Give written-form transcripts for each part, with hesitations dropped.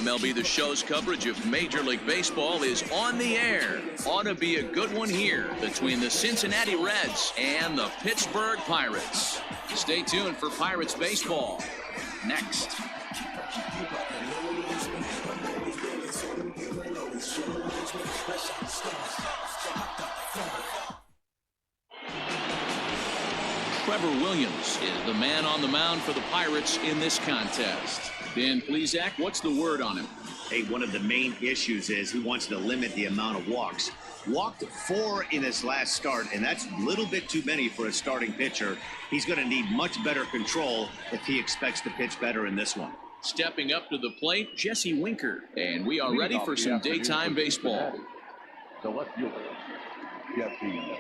MLB The Show's coverage of Major League Baseball is on the air. Ought to be a good one here between the Cincinnati Reds and the Pittsburgh Pirates. Stay tuned for Pirates baseball next. Trevor Williams is the man on the mound for the Pirates in this contest. Dan Plesac, what's the word on him? Hey, one of the main issues is he wants to limit the amount of walks. Walked 4 in his last start, and that's a little bit too many for a starting pitcher. He's going to need much better control if he expects to pitch better in this one. Stepping up to the plate, Jesse Winker. And we are ready for some daytime baseball. So let's do it. Jesse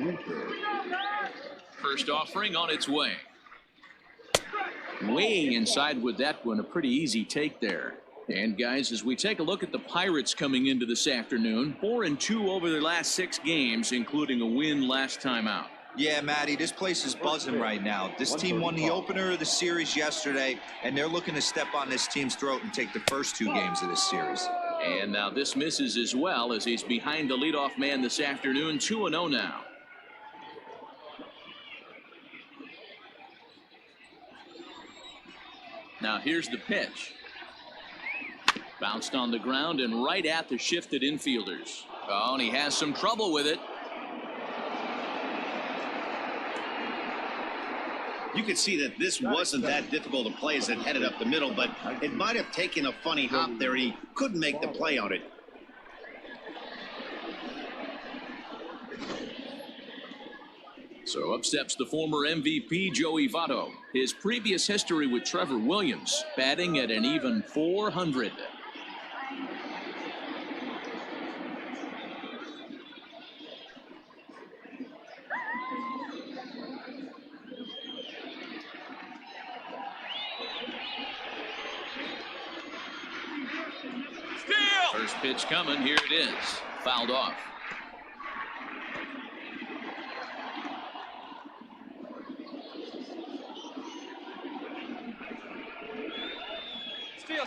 Winker. First offering on its way. Way inside with that one, a pretty easy take there. And guys, as we take a look at the Pirates coming into this afternoon, 4-2 over their last 6 games, including a win last time out. Yeah, Matty, this place is buzzing right now. This team won the opener of the series yesterday, and they're looking to step on this team's throat and take the first 2 games of this series. And now this misses as well as he's behind the leadoff man this afternoon, 2-0 now. Now here's the pitch. Bounced on the ground and right at the shifted infielders. Oh, and he has some trouble with it. You could see that this wasn't that difficult to play as it headed up the middle, but it might have taken a funny hop there. He couldn't make the play on it. So up steps the former MVP Joey Votto. His previous history with Trevor Williams, batting at an even .400. First pitch coming. Here it is. Fouled off.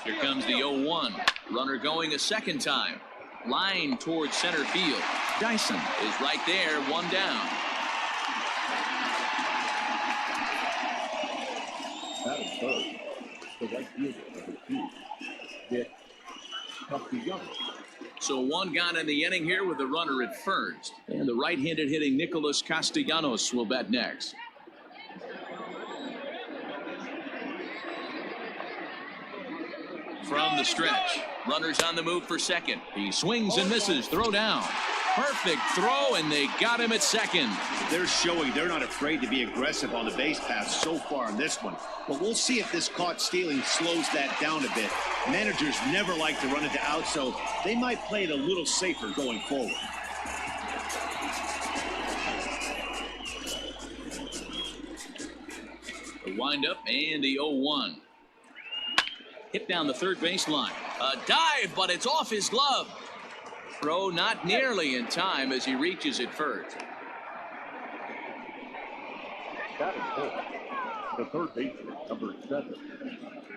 Here comes the 0-1. Runner going a second time. Line towards center field. Dyson is right there, 1 down. That is third. The right fielder, number 2. Dick Castellanos. So 1 gone in the inning here with the runner at first. And the right-handed hitting Nicholas Castellanos will bat next. From the stretch, runners on the move for second. He swings and misses, throw down. Perfect throw, and they got him at second. They're showing they're not afraid to be aggressive on the base pass so far in this one. But we'll see if this caught stealing slows that down a bit. Managers never like to run into out, so they might play it a little safer going forward. The windup and the 0-1. Hit down the third baseline. A dive, but it's off his glove. Throw not nearly in time as he reaches it first. That is fourth. The third baseman, number 7,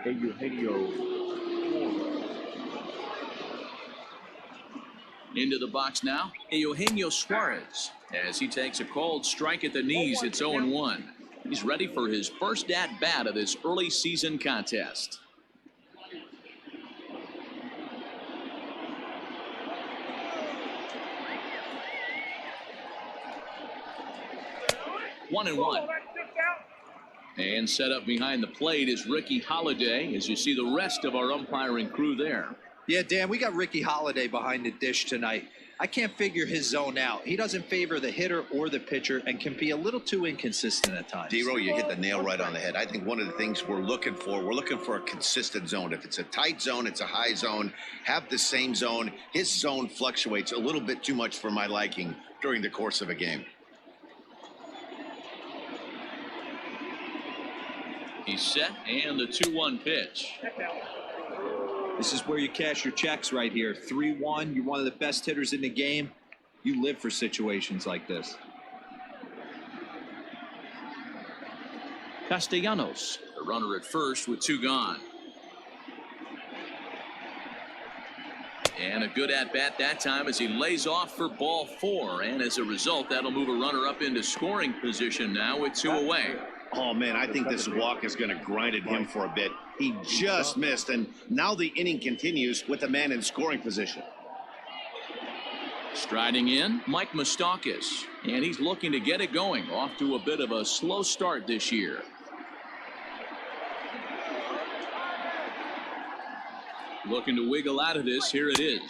Eugenio. Into the box now, Eugenio Suarez. As he takes a called strike at the knees, it's 0-1. He's ready for his first at-bat of this early season contest. 1-1. And set up behind the plate is Ricky Holiday, as you see the rest of our umpiring crew there. Yeah, Dan, we got Ricky Holiday behind the dish tonight. I can't figure his zone out. He doesn't favor the hitter or the pitcher and can be a little too inconsistent at times. Dero, you hit the nail right on the head. I think one of the things we're looking for a consistent zone. If it's a tight zone, it's a high zone. Have the same zone. His zone fluctuates a little bit too much for my liking during the course of a game. He's set, and the 2-1 pitch. This is where you cash your checks right here. 3-1, you're one of the best hitters in the game. You live for situations like this. Castellanos, the runner at first with 2 gone. And a good at-bat that time as he lays off for ball 4. And as a result, that'll move a runner up into scoring position now with 2 away. Oh, man, I think this walk is going to grind at him for a bit. He just missed, and now the inning continues with the man in scoring position. Striding in, Mike Moustakas. And he's looking to get it going. Off to a bit of a slow start this year. Looking to wiggle out of this. Here it is.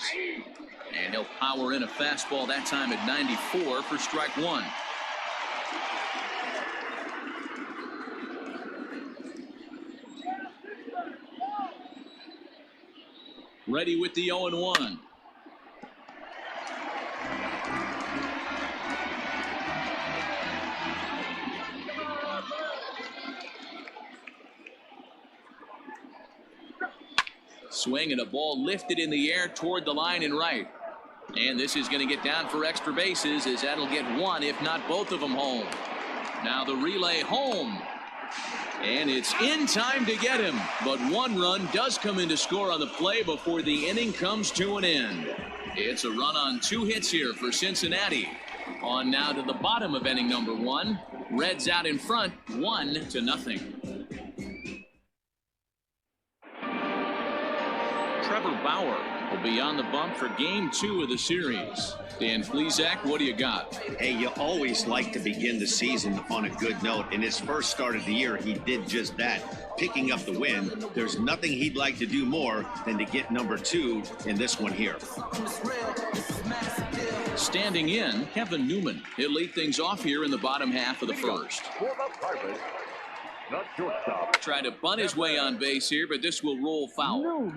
And he'll power in a fastball that time at 94 for strike 1. Ready with the 0-1. Swing and a ball lifted in the air toward the line and right. And this is going to get down for extra bases as that'll get one, if not both of them, home. Now the relay home. And it's in time to get him. But one run does come in to score on the play before the inning comes to an end. It's a run on 2 hits here for Cincinnati. On now to the bottom of inning number 1. Reds out in front, 1-0. Trevor Bauer will be on the bump for game 2 of the series. Dan Flezak, what do you got? Hey, you always like to begin the season on a good note. In his first start of the year, he did just that, picking up the win. There's nothing he'd like to do more than to get number 2 in this one here. Standing in, Kevin Newman. He'll lead things off here in the bottom half of the first. Try to bunt his way on base here, but this will roll foul.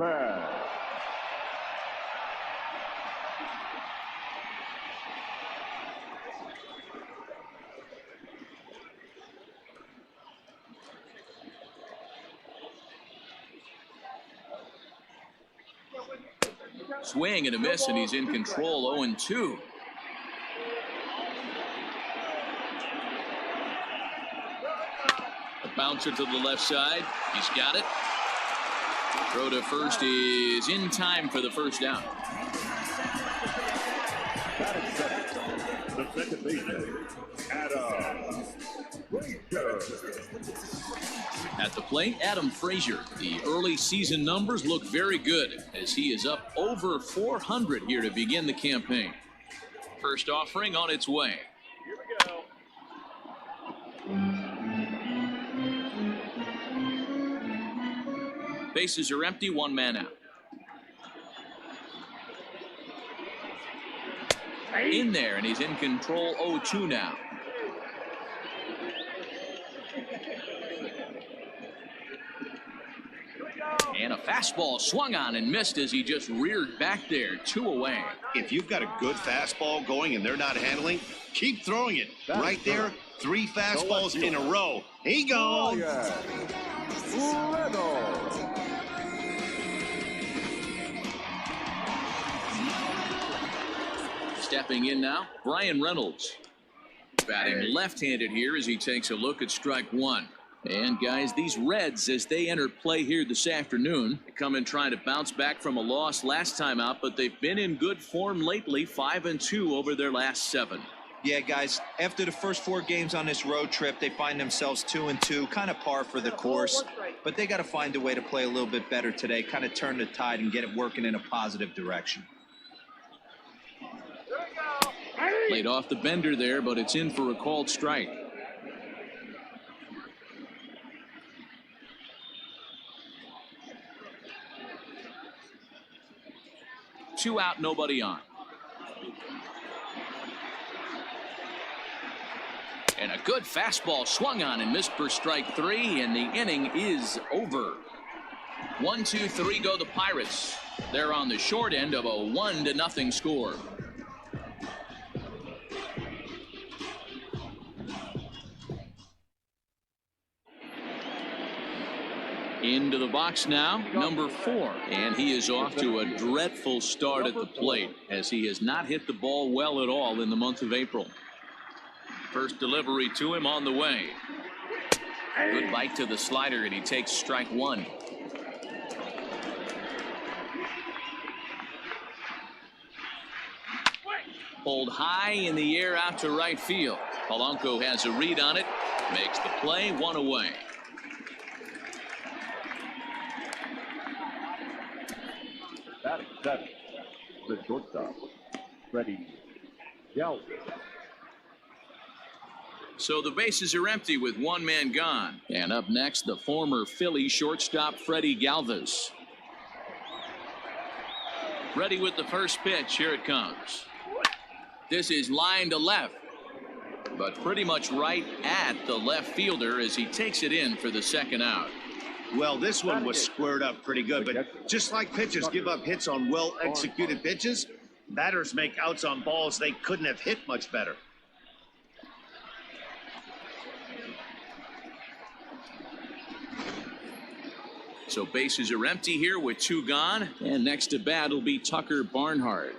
Swing and a miss, and he's in control. 0-2. A bouncer to the left side. He's got it. Throw to first is in time for the first down. The second baseman, Adam Frazier. At the plate, Adam Frazier. The early season numbers look very good as he is up over 400 here to begin the campaign. First offering on its way. Here we go. Bases are empty, 1 man out. In there, and he's in control. 0-2 now. And a fastball swung on and missed as he just reared back there. 2 away. If you've got a good fastball going and they're not handling, keep throwing it. Right there, 3 fastballs in a row. He goes. Stepping in now, Brian Reynolds. Batting left-handed here as he takes a look at strike 1. And guys, these Reds, as they enter play here this afternoon, come in trying to bounce back from a loss last time out, but they've been in good form lately, 5-2 over their last 7. Yeah, guys, after the first 4 games on this road trip, they find themselves 2-2, kind of par for the course. But they got to find a way to play a little bit better today, kind of turn the tide and get it working in a positive direction. Laid off the bender there, but it's in for a called strike. Two out, nobody on. And a good fastball swung on and missed for strike 3, and the inning is over. 1, 2, 3 go the Pirates. They're on the short end of a 1-0 score. Into the box now, number 4, and he is off to a dreadful start at the plate as he has not hit the ball well at all in the month of April. First delivery to him on the way. Good bite to the slider, and he takes strike 1. Pulled high in the air out to right field. Polanco has a read on it. Makes the play, 1 away. Batting seven, the shortstop, Freddie Galvis. So the bases are empty with one man gone. And up next, the former Philly shortstop, Freddie Galvis. Ready with the first pitch. Here it comes. This is line to left, but pretty much right at the left fielder as he takes it in for the second out. Well, this one was squared up pretty good, but just like pitchers give up hits on well-executed pitches, batters make outs on balls they couldn't have hit much better. So bases are empty here with two gone, and next to bat will be Tucker Barnhart.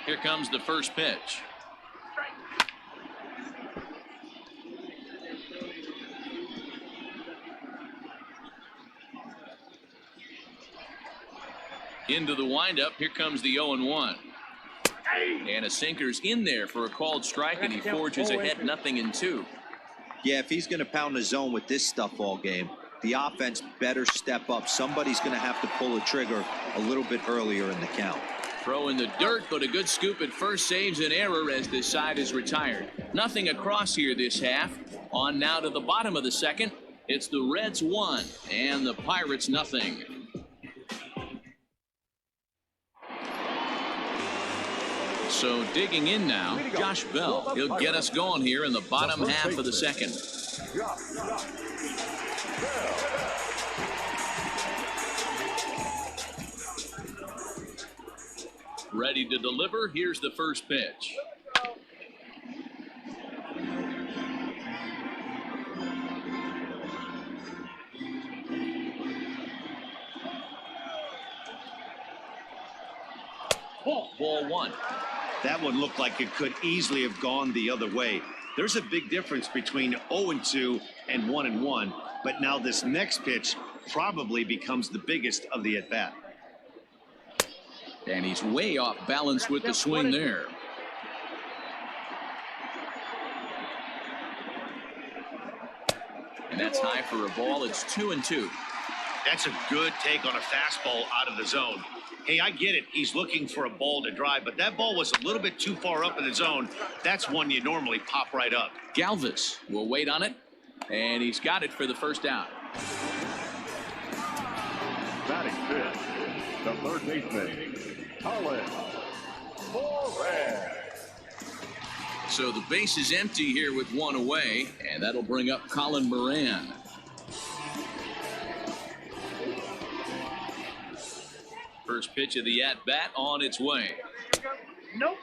Here comes the first pitch. Into the windup. Here comes the 0-1. And a sinker's in there for a called strike, and he forges ahead 0-2. Yeah, if he's going to pound the zone with this stuff all game, the offense better step up. Somebody's going to have to pull the trigger a little bit earlier in the count. Throw in the dirt, but a good scoop at first saves an error as this side is retired. Nothing across here this half. On now to the bottom of the second. It's the Reds 1 and the Pirates 0. So digging in now, Josh Bell. He'll get us going here in the bottom half of the second. Ready to deliver. Here's the first pitch. Ball one. That one looked like it could easily have gone the other way. There's a big difference between 0-2 and 1-1, but now this next pitch probably becomes the biggest of the at-bat. And he's way off balance with the swing there. And that's high for a ball. It's 2-2. That's a good take on a fastball out of the zone. Hey, I get it. He's looking for a ball to drive, but that ball was a little bit too far up in the zone. That's one you normally pop right up. Galvis will wait on it, and he's got it for the first out. Batting fifth, the third baseman, Colin Moran. So the base is empty here with one away, and that'll bring up Colin Moran. First pitch of the at-bat on its way. Nope.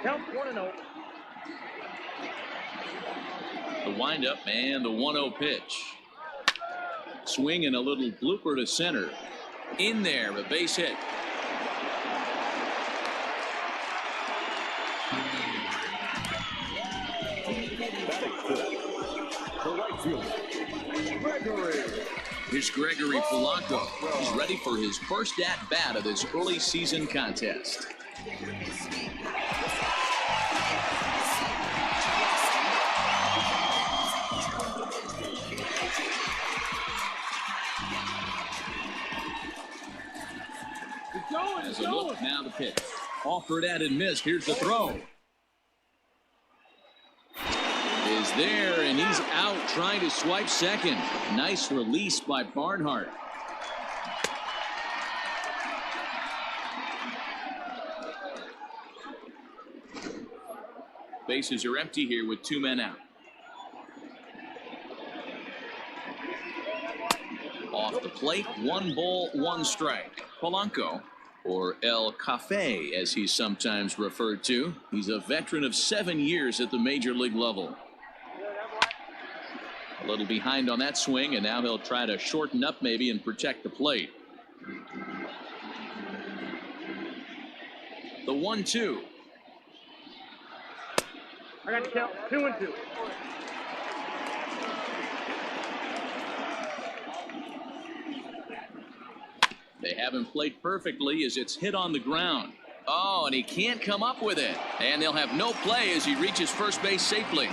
Count 1-0. The windup and the 1-0 pitch. Swing and a little blooper to center. In there, a base hit. The right fielder, Gregory. Here's Gregory Polanco. He's ready for his first at-bat of this early season contest. As a look, now the pitch. Offered at and missed. Here's the throw. Is there, and he's out trying to swipe second. Nice release by Barnhart. Bases are empty here with two men out. Off the plate, 1 ball, 1 strike. Polanco, or El Cafe as he's sometimes referred to. He's a veteran of 7 years at the major league level. A little behind on that swing, and now he'll try to shorten up maybe and protect the plate. The 1-2. I got to count 2-2. They have him plate perfectly as it's hit on the ground. Oh, and he can't come up with it. And they'll have no play as he reaches first base safely.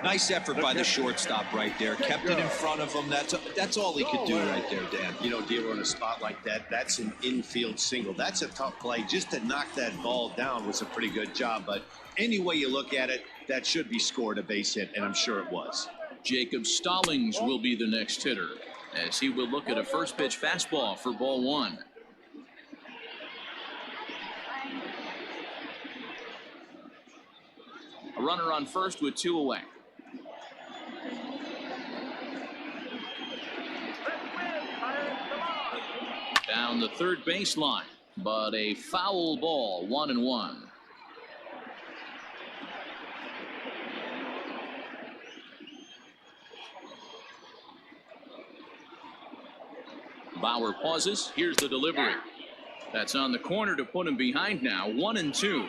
Nice effort by the shortstop right there. Kept it in front of him. That's all he could do right there, Dan. You know, Dealer, in a spot like that, that's an infield single. That's a tough play. Just to knock that ball down was a pretty good job. But any way you look at it, that should be scored a base hit, and I'm sure it was. Jacob Stallings will be the next hitter as he will look at a first pitch fastball for ball one. A runner on first with 2 away. Down the third baseline, but a foul ball, 1-1. Bauer pauses. Here's the delivery. That's on the corner to put him behind now, 1-2.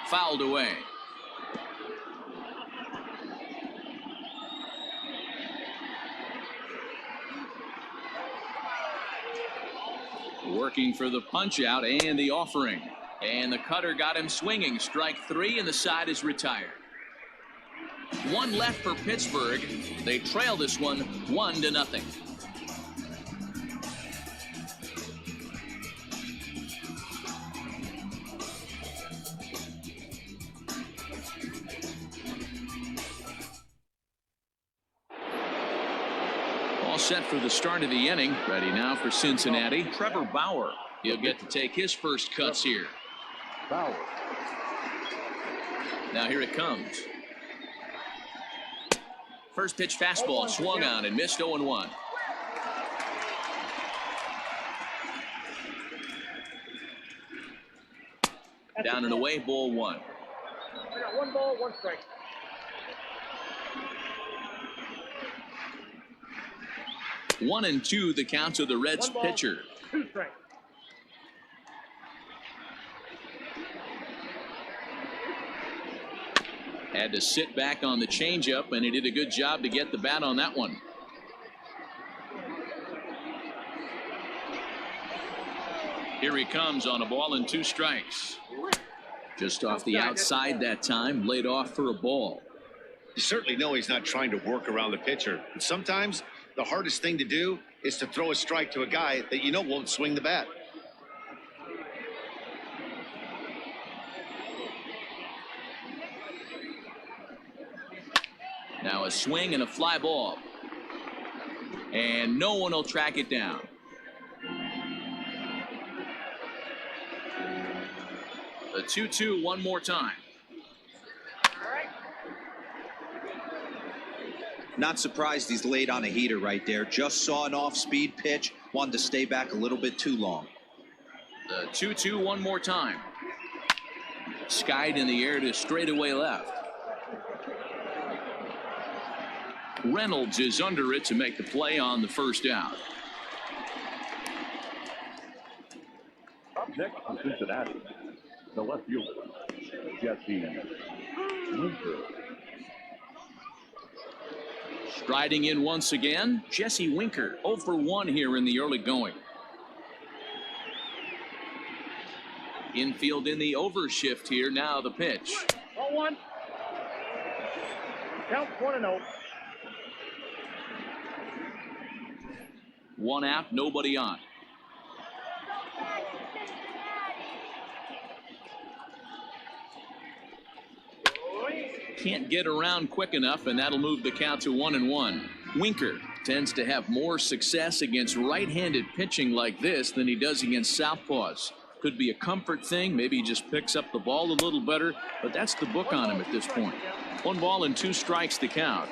Fouled away. Working for the punch out and the offering. And the cutter got him swinging. Strike 3 and the side is retired. 1 left for Pittsburgh. They trail this one 1-0. All set for the start of the inning. Ready now for Cincinnati. Trevor Bauer. He'll get to take his first cuts here. Bauer. Now here it comes. First pitch fastball swung on and missed 0-1. Down and away, ball 1. I got 1 ball, 1 strike. One and 2 the count to the Reds 1 ball, pitcher. 2 strikes. Had to sit back on the changeup, and he did a good job to get the bat on that one. Here he comes on a ball and 2 strikes. Just off the outside that time, laid off for a ball. You certainly know he's not trying to work around the pitcher. And sometimes the hardest thing to do is to throw a strike to a guy that you know won't swing the bat. Now a swing and a fly ball. And no one will track it down. The 2-2 one more time. Not surprised he's laid on a heater right there. Just saw an off-speed pitch. Wanted to stay back a little bit too long. The 2-2 one more time. Skied in the air to straightaway left. Reynolds is under it to make the play on the first out. Up next from Cincinnati, the left fielder, Jesse Winker. Striding in once again, Jesse Winker, 0 for 1 here in the early going. Infield in the overshift here. Now the pitch. Ball 1. Count 1-0. 1 out, nobody on. Can't get around quick enough, and that'll move the count to 1-1. Winker tends to have more success against right-handed pitching like this than he does against southpaws. Could be a comfort thing. Maybe he just picks up the ball a little better, but that's the book on him at this point. 1 ball and 2 strikes to count.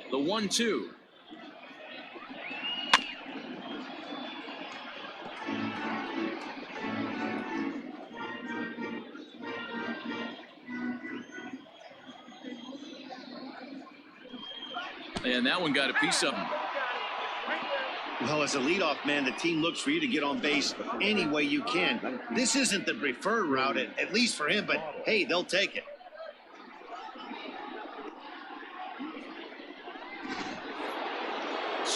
The 1-2. And that one got a piece of him. Well, as a leadoff man, the team looks for you to get on base any way you can. This isn't the preferred route, at least for him, but hey, they'll take it.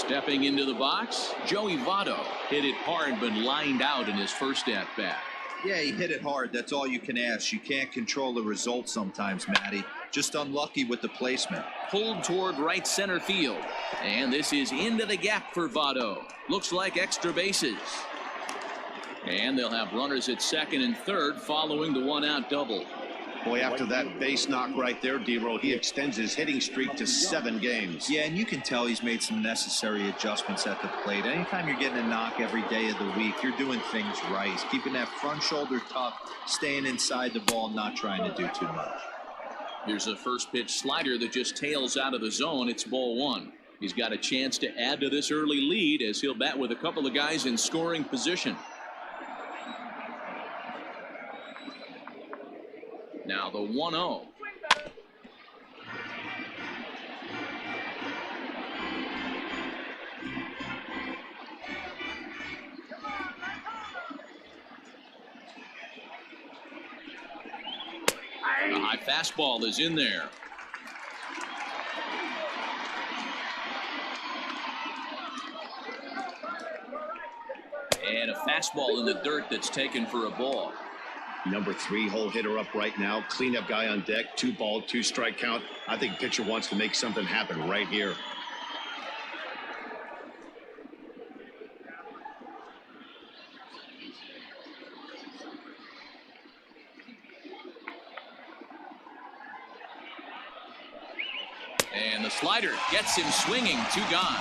Stepping into the box, Joey Votto hit it hard but lined out in his first at-bat. Yeah, he hit it hard. That's all you can ask. You can't control the result sometimes, Matty. Just unlucky with the placement. Pulled toward right center field. And this is into the gap for Votto. Looks like extra bases. And they'll have runners at second and third following the one-out double. Boy, after that base knock right there, D-Row, he extends his hitting streak to 7 games. Yeah, and you can tell he's made some necessary adjustments at the plate. Anytime you're getting a knock every day of the week, you're doing things right. He's keeping that front shoulder tough, staying inside the ball, not trying to do too much. Here's a first pitch slider that just tails out of the zone. It's ball 1. He's got a chance to add to this early lead as he'll bat with a couple of guys in scoring position. Now the 1-0. The high fastball is in there. And a fastball in the dirt that's taken for a ball. Number 3 hole hitter up right now. Cleanup guy on deck. 2 ball, 2 strike count. I think pitcher wants to make something happen right here. And the slider gets him swinging. 2 gone.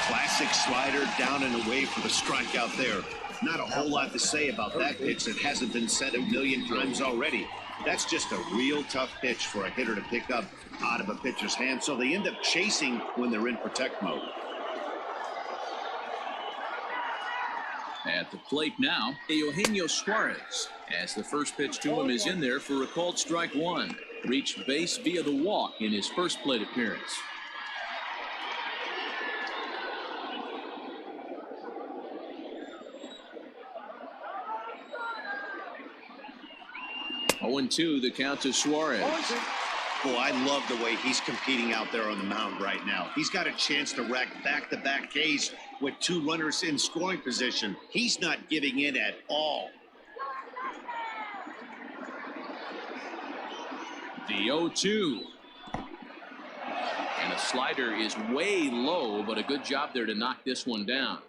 Classic slider down and away for the strikeout there. Not a whole lot to say about that pitch that hasn't been said a million times already. That's just a real tough pitch for a hitter to pick up out of a pitcher's hand, so they end up chasing when they're in protect mode. At the plate now, Eugenio Suarez, as the first pitch to him is in there for a called strike 1. Reached base via the walk in his first plate appearance. Oh, 0-2 the count to Suarez. Boy, I love the way he's competing out there on the mound right now. He's got a chance to rack back-to-back Ks with 2 runners in scoring position. He's not giving in at all. The 0-2. And a slider is way low, but a good job there to knock this one down.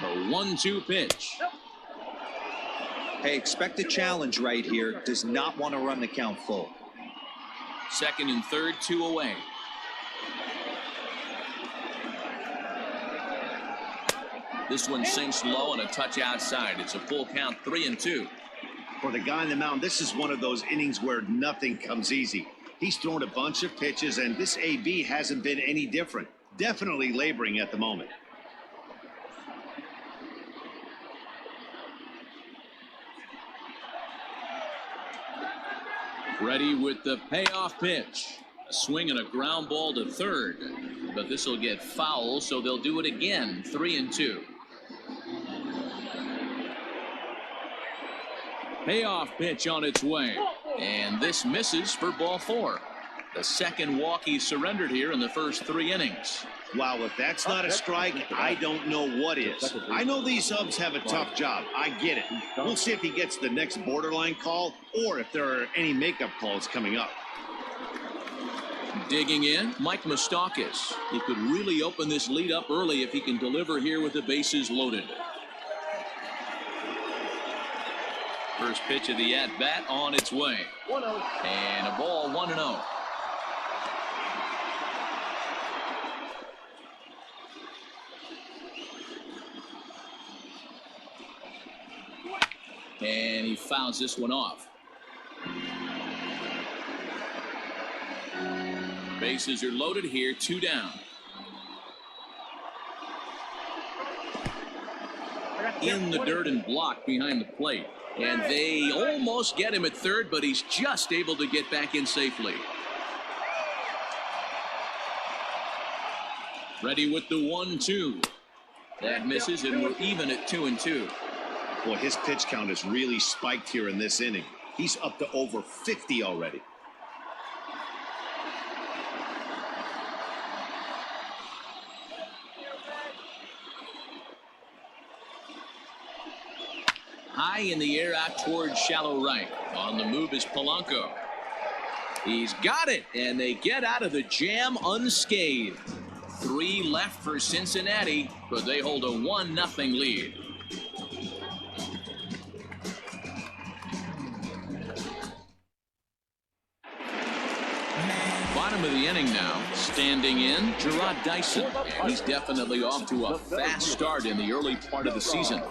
A 1-2 pitch. Hey, expect a challenge right here. Does not want to run the count full. Second and third, 2 away. This one sinks low and a touch outside. It's a full count, 3-2. For the guy on the mound, this is one of those innings where nothing comes easy. He's thrown a bunch of pitches, and this AB hasn't been any different. Definitely laboring at the moment. Ready with the payoff pitch. A swing and a ground ball to third. But this will get foul, so they'll do it again. 3-2. Payoff pitch on its way. And this misses for ball 4. The second walk he surrendered here in the first 3 innings. Wow, if that's not a strike, I don't know what is. I know these subs have a tough job. I get it. We'll see if he gets the next borderline call or if there are any makeup calls coming up. Digging in, Mike Moustakas. He could really open this lead up early if he can deliver here with the bases loaded. First pitch of the at-bat on its way. 1-0. And a ball, 1-0. And he fouls this one off. Bases are loaded here, 2 down. In the dirt and blocked behind the plate. And they almost get him at third, but he's just able to get back in safely. Ready with the 1-2. That misses, and we're even at 2-2. Boy, his pitch count has really spiked here in this inning. He's up to over 50 already. High in the air out towards shallow right. On the move is Polanco. He's got it, and they get out of the jam unscathed. 3 left for Cincinnati, but they hold a 1-0 lead. Bottom of the inning now. Standing in, Gerard Dyson. And he's definitely off to a fast start in the early part of the season.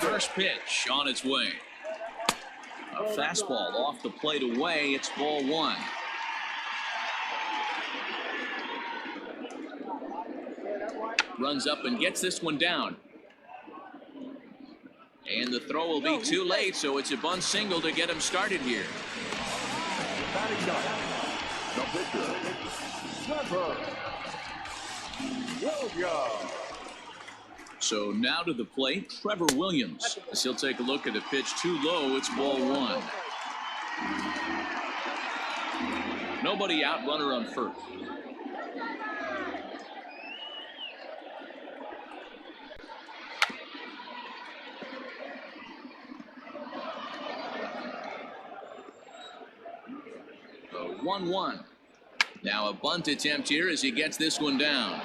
First pitch on its way. A fastball off the plate away. It's ball 1. Runs up and gets this one down. And the throw will be too late, so it's a bunt single to get him started here. Batting ninth, the pitcher, Trevor Williams. So now to the plate, Trevor Williams. As he'll take a look at a pitch too low, it's ball 1. Nobody out, runner on first. The 1-1. Now a bunt attempt here as he gets this one down.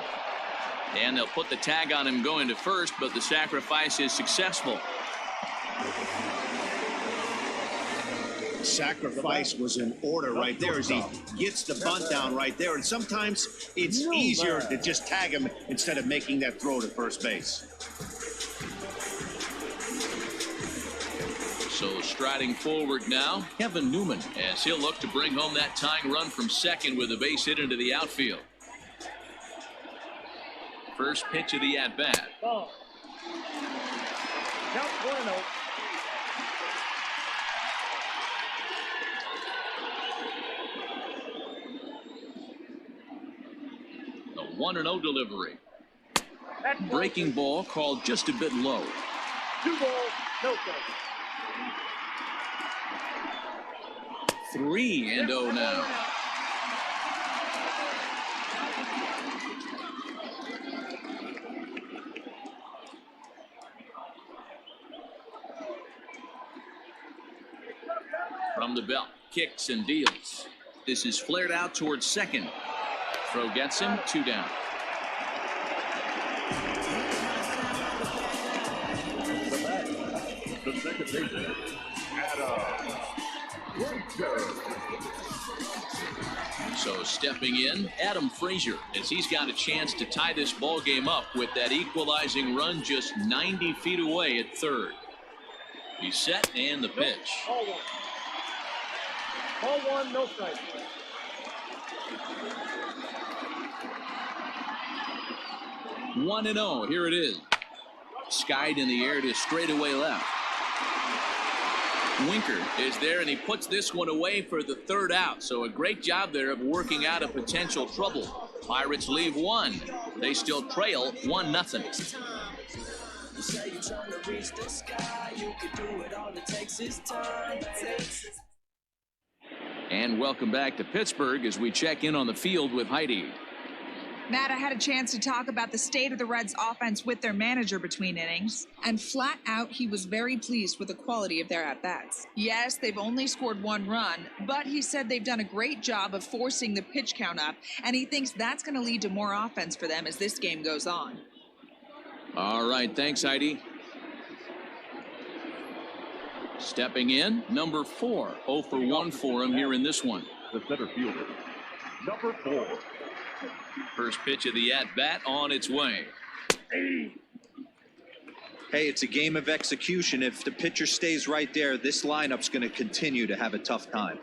And they'll put the tag on him going to first, but the sacrifice is successful. Sacrifice was in order right there as he gets the bunt down right there. And sometimes it's easier to just tag him instead of making that throw to first base. So striding forward now, Kevin Newman, as he'll look to bring home that tying run from second with a base hit into the outfield. First pitch of the at-bat. Ball. Count 1-0. The 1-0 delivery. That's Breaking ball called just a bit low. 2 balls, no strikes. 3-0 now. From the belt, kicks and deals. This is flared out towards second. Throw gets him, 2 down. The second baseman, Adam Frazier. So stepping in, Adam Frazier, as he's got a chance to tie this ball game up with that equalizing run just 90 feet away at third. He's set and the pitch. Ball 1. Ball 1, no strikes. One and 0. Here it is. Skied in the air to straightaway left. Winker is there, and he puts this one away for the third out. So a great job there of working out a potential trouble. Pirates leave 1. They still trail 1-0. And welcome back to Pittsburgh as we check in on the field with Heidi. Matt, I had a chance to talk about the state of the Reds offense with their manager between innings, and flat out, he was very pleased with the quality of their at-bats. Yes, they've only scored 1 run, but he said they've done a great job of forcing the pitch count up, and he thinks that's going to lead to more offense for them as this game goes on. All right, thanks, Heidi. Stepping in, number 4. 0 for 1 for him here in this one. The center fielder, number 4. First pitch of the at-bat on its way. Hey, it's a game of execution. If the pitcher stays right there, this lineup's going to continue to have a tough time.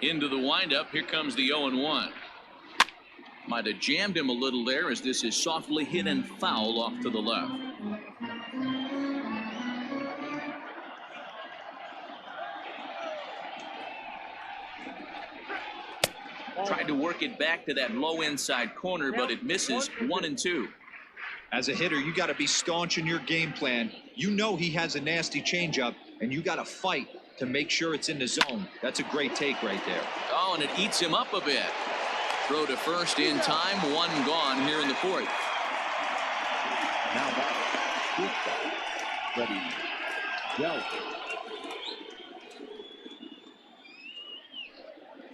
Into the windup, here comes the 0-1. Might have jammed him a little there as this is softly hit and foul off to the left. Tried to work it back to that low inside corner, but it misses. 1-2. As a hitter, you got to be staunch in your game plan. You know he has a nasty changeup, and you got to fight to make sure it's in the zone. That's a great take right there. Oh, and it eats him up a bit. Throw to first in time. One gone here in the fourth. Now back. Freddie Galvin.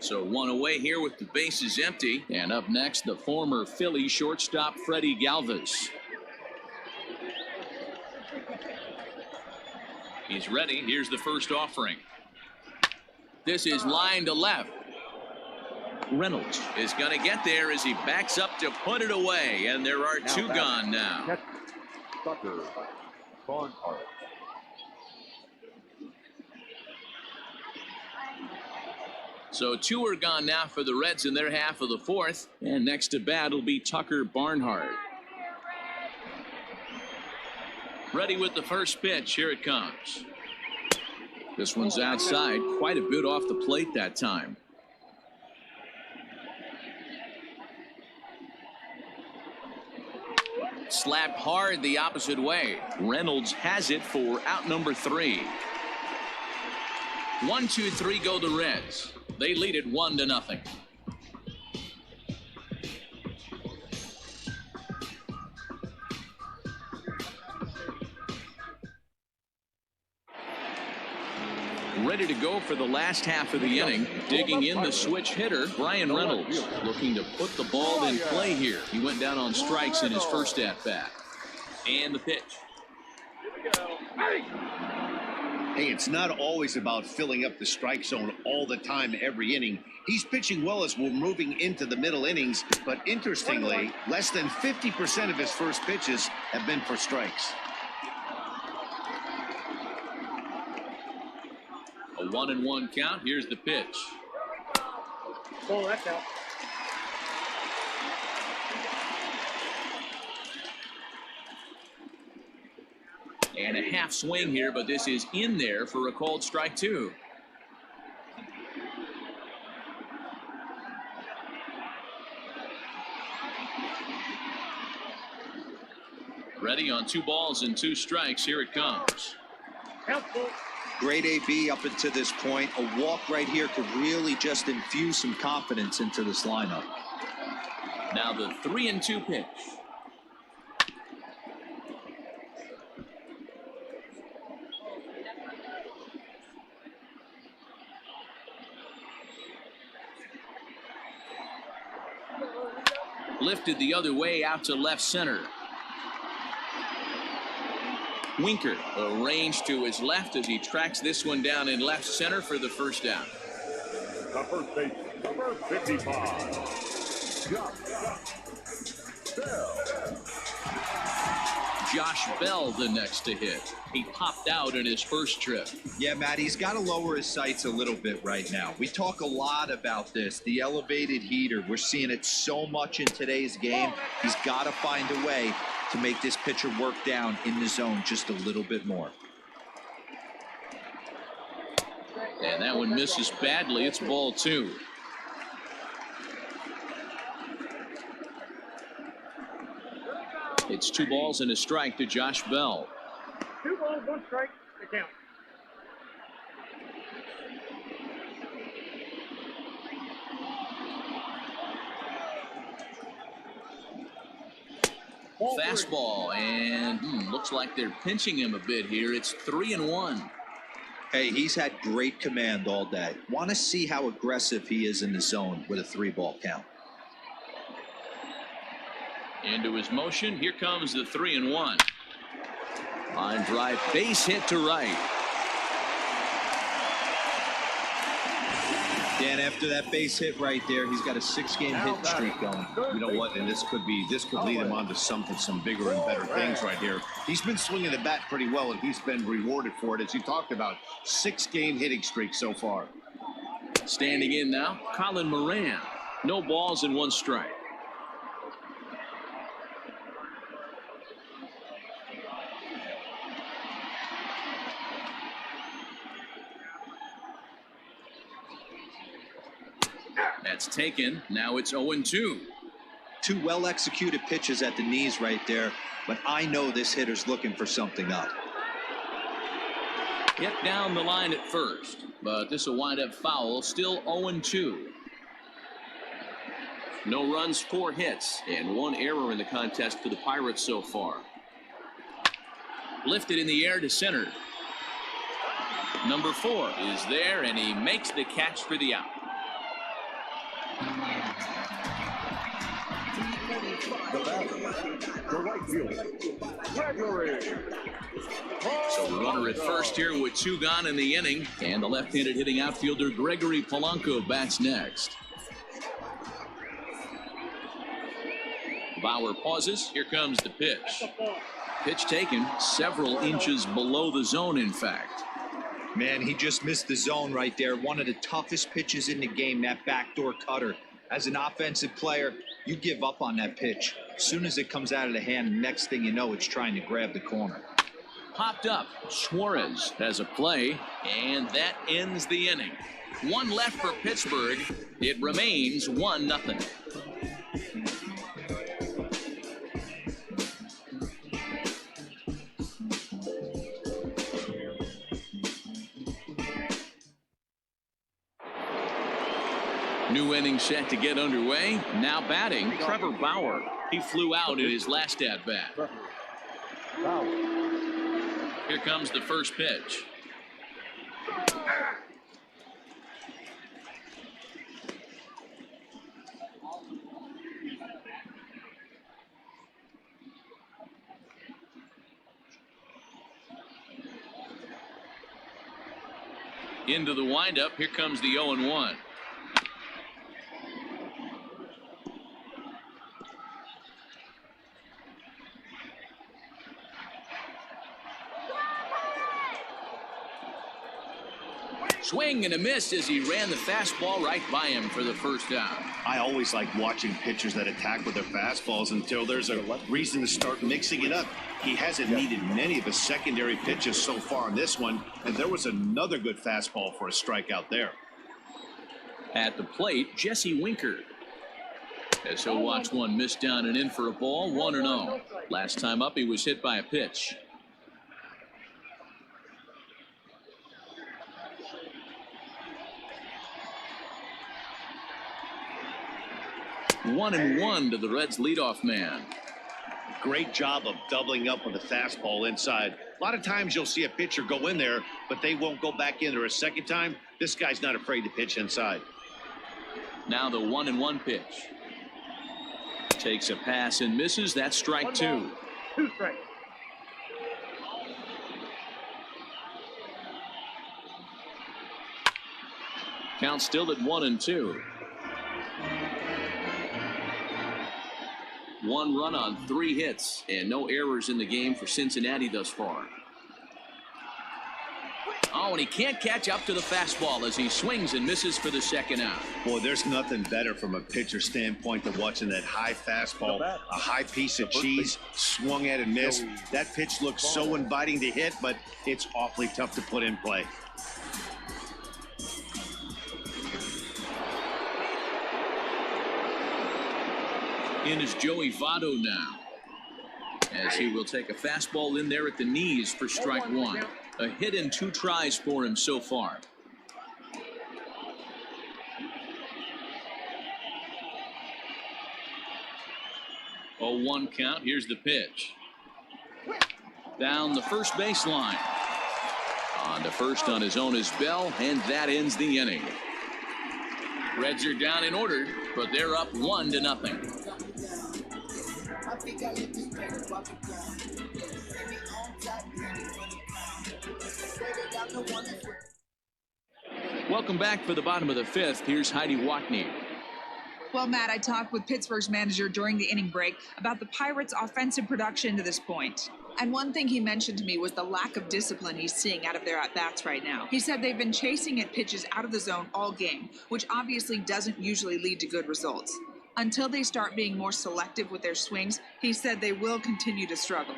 So one away here with the bases empty. And up next, the former Philly shortstop Freddie Galvis. He's ready. Here's the first offering. This is line to left. Reynolds is going to get there as he backs up to put it away. And there are two gone now. Tucker Barnhart. So two are gone now for the Reds in their half of the fourth. And next to bat will be Tucker Barnhart. Ready with the first pitch. Here it comes. This one's outside, quite a bit off the plate that time. Slapped hard the opposite way. Reynolds has it for out number 3. 1, 2, 3 go the Reds. They lead it 1-0. Ready to go for the last half of the inning. Digging in the switch hitter, Brian Reynolds, looking to put the ball in play here. He went down on strikes in his first at-bat. And the pitch. Hey, it's not always about filling up the strike zone all the time, every inning. He's pitching well as we're moving into the middle innings, but interestingly, less than 50% of his first pitches have been for strikes. A 1-1 count. Here's the pitch. Oh, that's out. And a half swing here, but this is in there for a called strike 2. Ready on 2 balls and 2 strikes. Here it comes. Helpful. Great AB up until this point. A walk right here could really just infuse some confidence into this lineup. Now the 3-2 pitch. Lifted the other way out to left center. Winker arranged to his left as he tracks this one down in left center for the first down. The first baseman, number 55. Josh Bell the next to hit. He popped out in his first trip. Yeah, Matt, he's got to lower his sights a little bit right now. We talk a lot about this, the elevated heater. We're seeing it so much in today's game. He's got to find a way to make this pitcher work down in the zone just a little bit more. And that one misses badly. It's ball 2. It's 2 balls and a strike to Josh Bell. 2 balls, 1 strike. The count. Fastball, and looks like they're pinching him a bit here. It's 3-1. Hey, he's had great command all day. Want to see how aggressive he is in the zone with a 3-ball count. Into his motion. Here comes the 3-1. Line drive, base hit to right. Yeah, and after that base hit right there, he's got a 6-game hit streak going. You know what? And this could lead him on to some bigger and better things right here. He's been swinging the bat pretty well, and he's been rewarded for it, as you talked about. 6-game hitting streak so far. Standing in now, Colin Moran. No balls and 1 strike. That's taken. Now it's 0-2. Two well-executed pitches at the knees right there, but I know this hitter's looking for something up. Hit down the line at first, but this will wind up foul. Still 0-2. No runs, 4 hits, and 1 error in the contest for the Pirates so far. Lifted in the air to center. Number 4 is there, and he makes the catch for the out. The batter, the right fielder, Gregory. So the runner at first here with 2 gone in the inning, and the left-handed hitting outfielder Gregory Polanco bats next. Bauer pauses. Here comes the pitch. Pitch taken several inches below the zone, in fact. Man, he just missed the zone right there. One of the toughest pitches in the game, that backdoor cutter. As an offensive player, you give up on that pitch. As soon as it comes out of the hand, next thing you know, it's trying to grab the corner. Popped up. Suarez has a play, and that ends the inning. 1 left for Pittsburgh. It remains 1-0. New inning set to get underway. Now batting, Trevor Bauer. He flew out in his last at-bat. Here comes the first pitch. Into the windup. Here comes the 0-1. Swing and a miss as he ran the fastball right by him for the first out. I always like watching pitchers that attack with their fastballs until there's a reason to start mixing it up. He hasn't needed many of his secondary pitches so far in this one, and there was another good fastball for a strikeout there. At the plate, Jesse Winker. As he'll watch one miss down and in for a ball, 1-0. Last time up, he was hit by a pitch. One and 1 to the Reds' leadoff man. Great job of doubling up with a fastball inside. A lot of times you'll see a pitcher go in there, but they won't go back in there a second time. This guy's not afraid to pitch inside. Now the 1-1 pitch. Takes a pass and misses. That's strike 2. 2 strikes. Count still at 1-2. 1 run on 3 hits and no errors in the game for Cincinnati thus far. Oh, and he can't catch up to the fastball as he swings and misses for the second out. Boy, there's nothing better from a pitcher standpoint than watching that high fastball, a high piece of cheese, swung at and missed. That pitch looks so inviting to hit, but it's awfully tough to put in play. In is Joey Votto now, as he will take a fastball in there at the knees for strike 1. A hit and 2 tries for him so far. Oh, 1 count. Here's the pitch. Down the first baseline. On to first on his own is Bell, and that ends the inning. Reds are down and ordered, but they're up 1-0. Welcome back for the bottom of the 5th. Here's Heidi Watney. Well, Matt, I talked with Pittsburgh's manager during the inning break about the Pirates' offensive production to this point. And one thing he mentioned to me was the lack of discipline he's seeing out of their at-bats right now. He said they've been chasing at pitches out of the zone all game, which obviously doesn't usually lead to good results. Until they start being more selective with their swings, he said they will continue to struggle.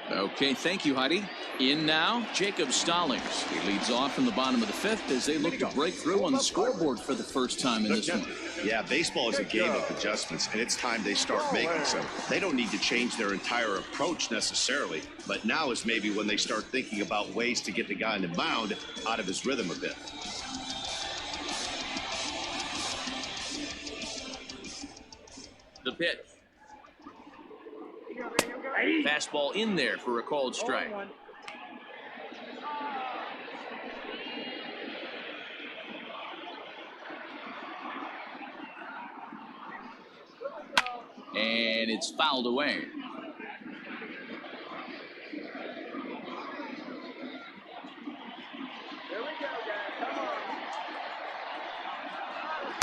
Okay, thank you, Heidi. In now, Jacob Stallings. He leads off in the bottom of the fifth as they look to break through on the scoreboard for the first time in this one. Yeah, baseball is a game of adjustments, and it's time they start making some. They don't need to change their entire approach necessarily, but now is maybe when they start thinking about ways to get the guy on the mound out of his rhythm a bit. The pitch. Fastball in there for a called strike. And it's fouled away.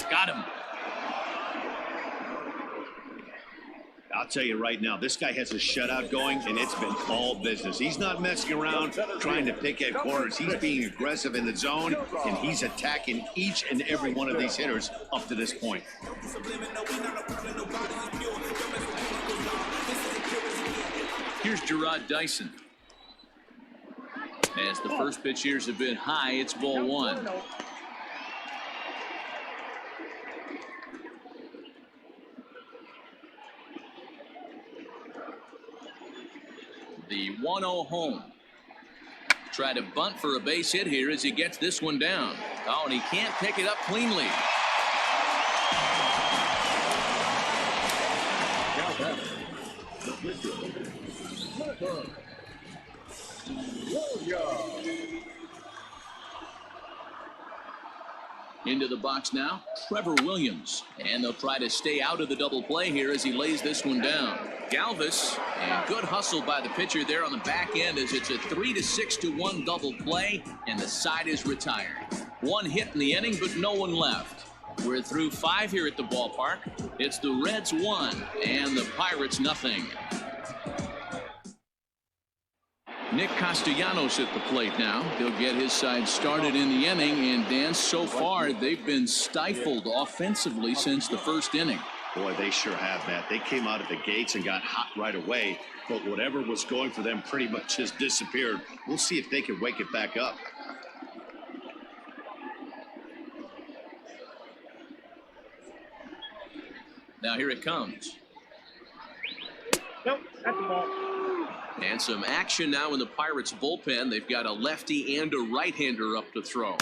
Got him. I'll tell you right now, this guy has a shutout going, and it's been all business. He's not messing around trying to pick at corners. He's being aggressive in the zone, and he's attacking each and every one of these hitters up to this point. Here's Gerard Dyson. As the first pitch here's a bit high, it's ball one. The 1-0 home. Try to bunt for a base hit here as he gets this one down. Oh, and he can't pick it up cleanly. Into the box now, Trevor Williams. And they'll try to stay out of the double play here as he lays this one down. Galvis, and good hustle by the pitcher there on the back end as it's a 3-6-1 double play, and the side is retired. One hit in the inning, but no one left. We're through 5 here at the ballpark. It's the Reds 1 and the Pirates nothing. Nick Castellanos at the plate now. He'll get his side started in the inning, and Dan, so far they've been stifled offensively since the first inning. Boy, they sure have, Matt. They came out of the gates and got hot right away, but whatever was going for them pretty much just disappeared. We'll see if they can wake it back up. Now here it comes. Nope, that's the ball. And some action now in the Pirates bullpen. They've got a lefty and a right-hander up to throw.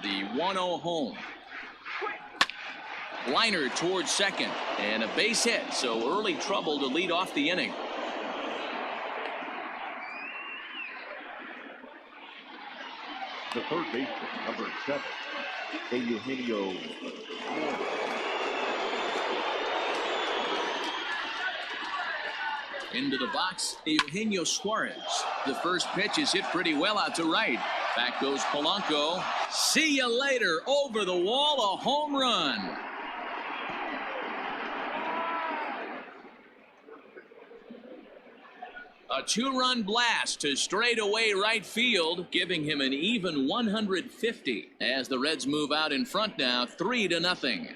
The 1-0 home. Liner towards second, and a base hit, so early trouble to lead off the inning. The third baseman, number 7, Eugenio. Into the box, Eugenio Suarez. The first pitch is hit pretty well out to right. Back goes Polanco. See you later. Over the wall, a home run. A 2-run blast to straightaway right field, giving him an even 150 as the Reds move out in front now, 3-0.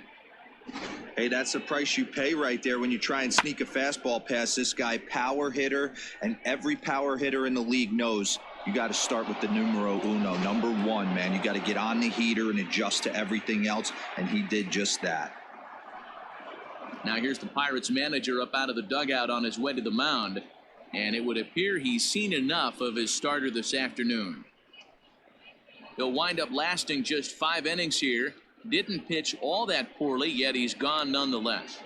Hey, that's the price you pay right there when you try and sneak a fastball past this guy. Power hitter, and every power hitter in the league knows you got to start with the numero uno, number 1, man. You got to get on the heater and adjust to everything else, and he did just that. Now here's the Pirates manager up out of the dugout on his way to the mound, and it would appear he's seen enough of his starter this afternoon. He'll wind up lasting just 5 innings here. Didn't pitch all that poorly, yet he's gone nonetheless.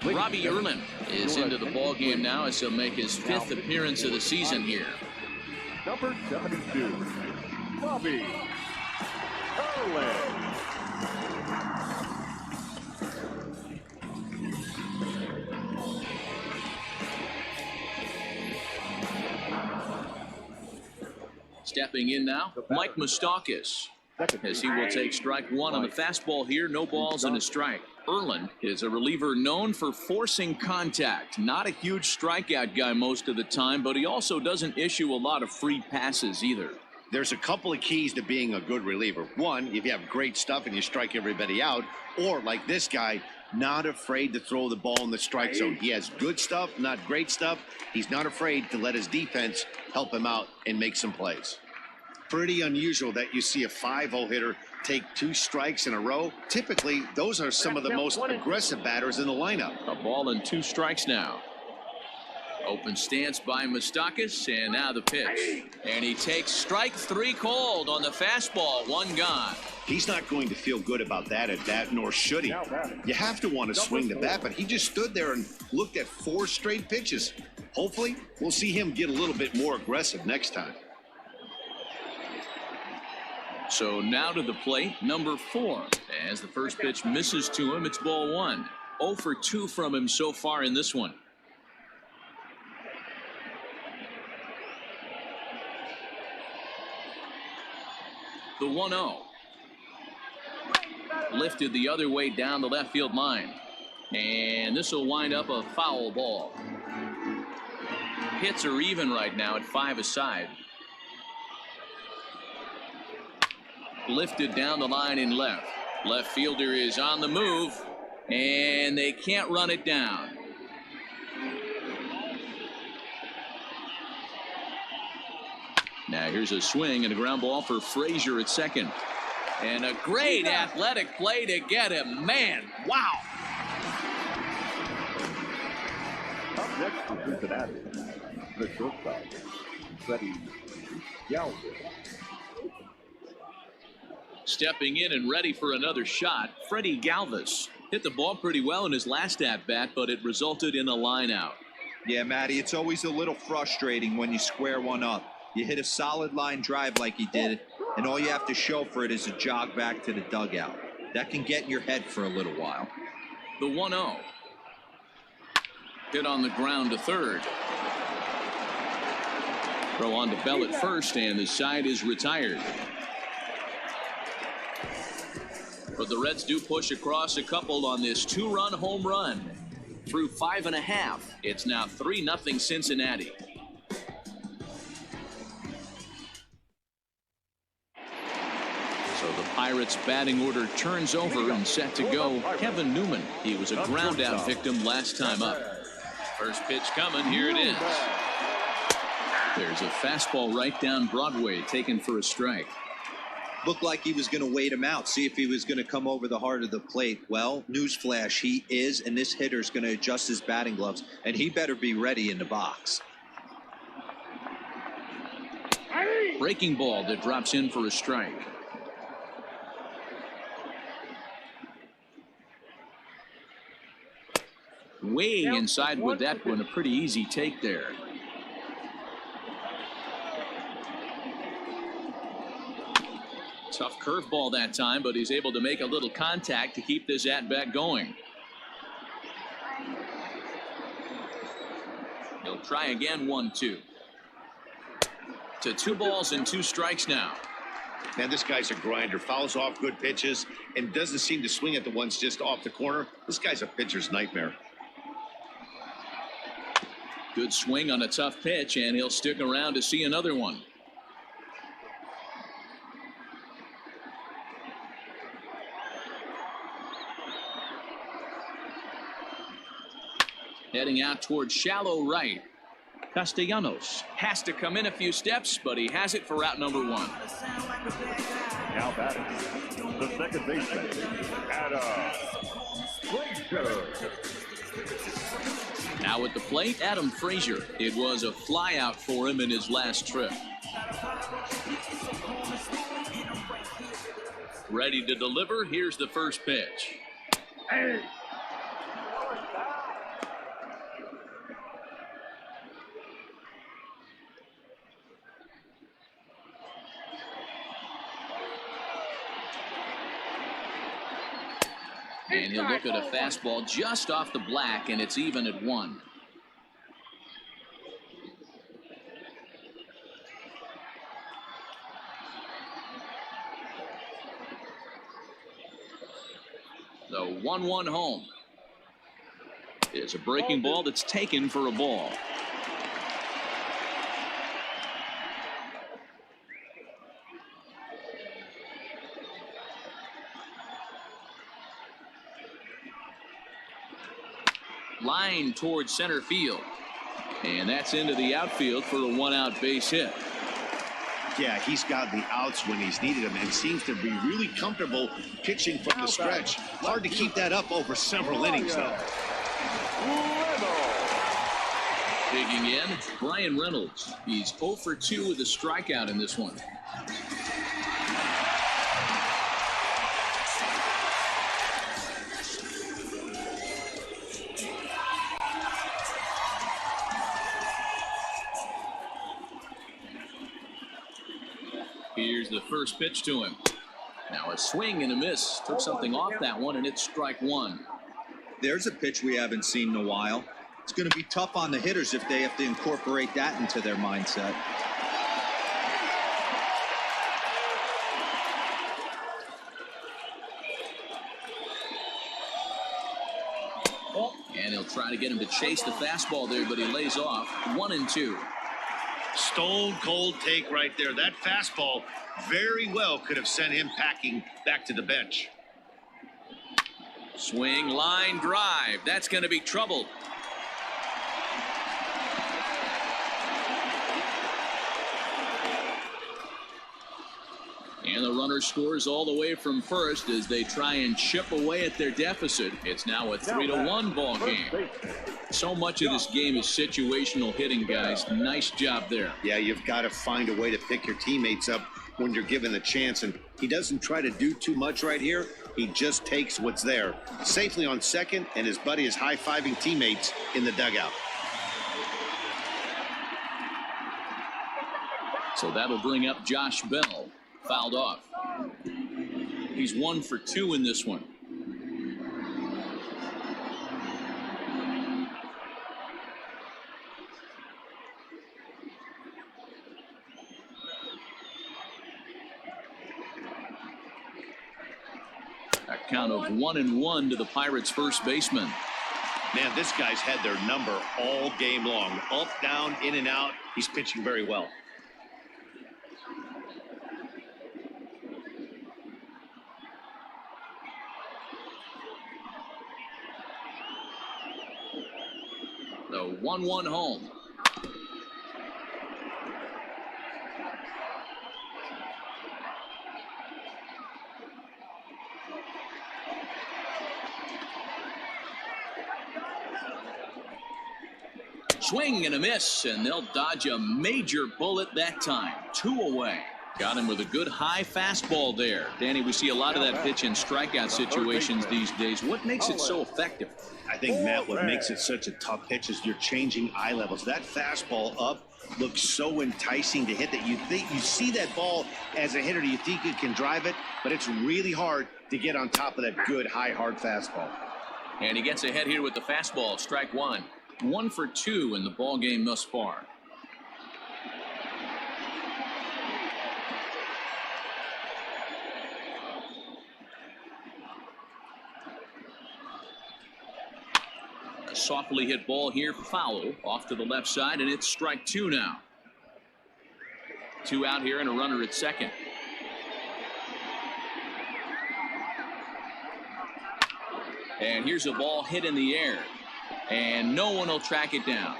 Robbie Erlin is into the ballgame now as he'll make his 5th appearance of the season here. Number 72, Robbie Erlin. Stepping in now, Mike Moustakas, as he will take strike 1 on the fastball here. No balls and a strike. Erlin is a reliever known for forcing contact. Not a huge strikeout guy most of the time, but he also doesn't issue a lot of free passes either. There's a couple of keys to being a good reliever. One, if you have great stuff and you strike everybody out, or like this guy, not afraid to throw the ball in the strike zone. He has good stuff, not great stuff. He's not afraid to let his defense help him out and make some plays. Pretty unusual that you see a 5-0 hitter take 2 strikes in a row. Typically, those are some of the most aggressive batters in the lineup. A ball and 2 strikes now. Open stance by Moustakas, and now the pitch. And he takes strike 3 cold on the fastball. 1 gone. He's not going to feel good about that at bat, nor should he. You have to want to swing the bat, but he just stood there and looked at 4 straight pitches. Hopefully, we'll see him get a little bit more aggressive next time. So now to the plate, number 4. As the first pitch misses to him, it's ball 1. 0 for 2 from him so far in this one. The 1-0. Lifted the other way down the left field line. And this will wind up a foul ball. Hits are even right now at 5 aside. Lifted down the line in left. Left fielder is on the move, and they can't run it down. Now here's a swing and a ground ball for Frazier at second. And a great athletic play to get him. Man, wow. Up next to Cincinnati, the shortstop, Freddie Galvin. Stepping in and ready for another shot, Freddie Galvis hit the ball pretty well in his last at-bat, but it resulted in a line out. Yeah, Matty, it's always a little frustrating when you square one up. You hit a solid line drive like he did, and all you have to show for it is a jog back to the dugout. That can get in your head for a little while. The 1-0. Hit on the ground to third. Throw on to Bell at first, and the side is retired. But the Reds do push across a couple on this 2-run home run. Through 5.5, it's now 3-0 Cincinnati. So the Pirates batting order turns over and set to go. Kevin Newman, he was a ground out victim last time up. First pitch coming, here it is. There's a fastball right down Broadway taken for a strike. Looked like he was going to wait him out, see if he was going to come over the heart of the plate. Well, newsflash, he is, and this hitter's going to adjust his batting gloves, and he better be ready in the box. Breaking ball that drops in for a strike. Way inside with that one, a pretty easy take there. Tough curveball that time, but he's able to make a little contact to keep this at-bat going. He'll try again, 1-2. To 2 balls and 2 strikes now. Man, this guy's a grinder. Fouls off good pitches and doesn't seem to swing at the ones just off the corner. This guy's a pitcher's nightmare. Good swing on a tough pitch, and he'll stick around to see another one. Heading out towards shallow right. Castellanos has to come in a few steps, but he has it for out number 1. Now batting, the second baseman, Adam Frazier. Now at the plate, Adam Frazier. It was a flyout for him in his last trip. Ready to deliver. Here's the first pitch. And he'll look at a fastball just off the black, and it's even at 1. The 1-1 home. It's a breaking ball that's taken for a ball. Line towards center field. And that's into the outfield for a 1-out base hit. Yeah, he's got the outs when he's needed them and seems to be really comfortable pitching from the stretch. Hard to keep that up over several innings, though. Digging in, Brian Reynolds. He's 0 for 2 with a strikeout in this one. Here's the first pitch to him. Now a swing and a miss. Took something off that one, and it's strike one. There's a pitch we haven't seen in a while. It's going to be tough on the hitters if they have to incorporate that into their mindset. And he'll try to get him to chase the fastball there, but he lays off. 1-2. Stone cold take right there. That fastball very well could have sent him packing back to the bench. Swing, line drive. That's going to be trouble. And the runner scores all the way from first as they try and chip away at their deficit. It's now a 3-1 ball game. So much of this game is situational hitting, guys. Nice job there. Yeah, you've got to find a way to pick your teammates up when you're given the chance. And he doesn't try to do too much right here. He just takes what's there. Safely on second, and his buddy is high-fiving teammates in the dugout. So that'll bring up Josh Bell. Fouled off. He's 1 for 2 in this one. A count of 1-1 to the Pirates' first baseman. Man, this guy's had their number all game long. Up, down, in and out. He's pitching very well. The 1-1 home. Swing and a miss, and they'll dodge a major bullet that time. 2 away. Got him with a good high fastball there. Danny, we see a lot of that pitch in strikeout situations these days. What makes it so effective? I think, Matt, what makes it such a tough pitch is you're changing eye levels. That fastball up looks so enticing to hit that you think you see that ball as a hitter. You think you can drive it, but it's really hard to get on top of that good, high, hard fastball. And he gets ahead here with the fastball. Strike one. 1 for 2 in the ball game thus far. A softly hit ball here, foul off to the left side, and it's strike 2 now. 2 out here and a runner at second. And here's a ball hit in the air, and no one will track it down.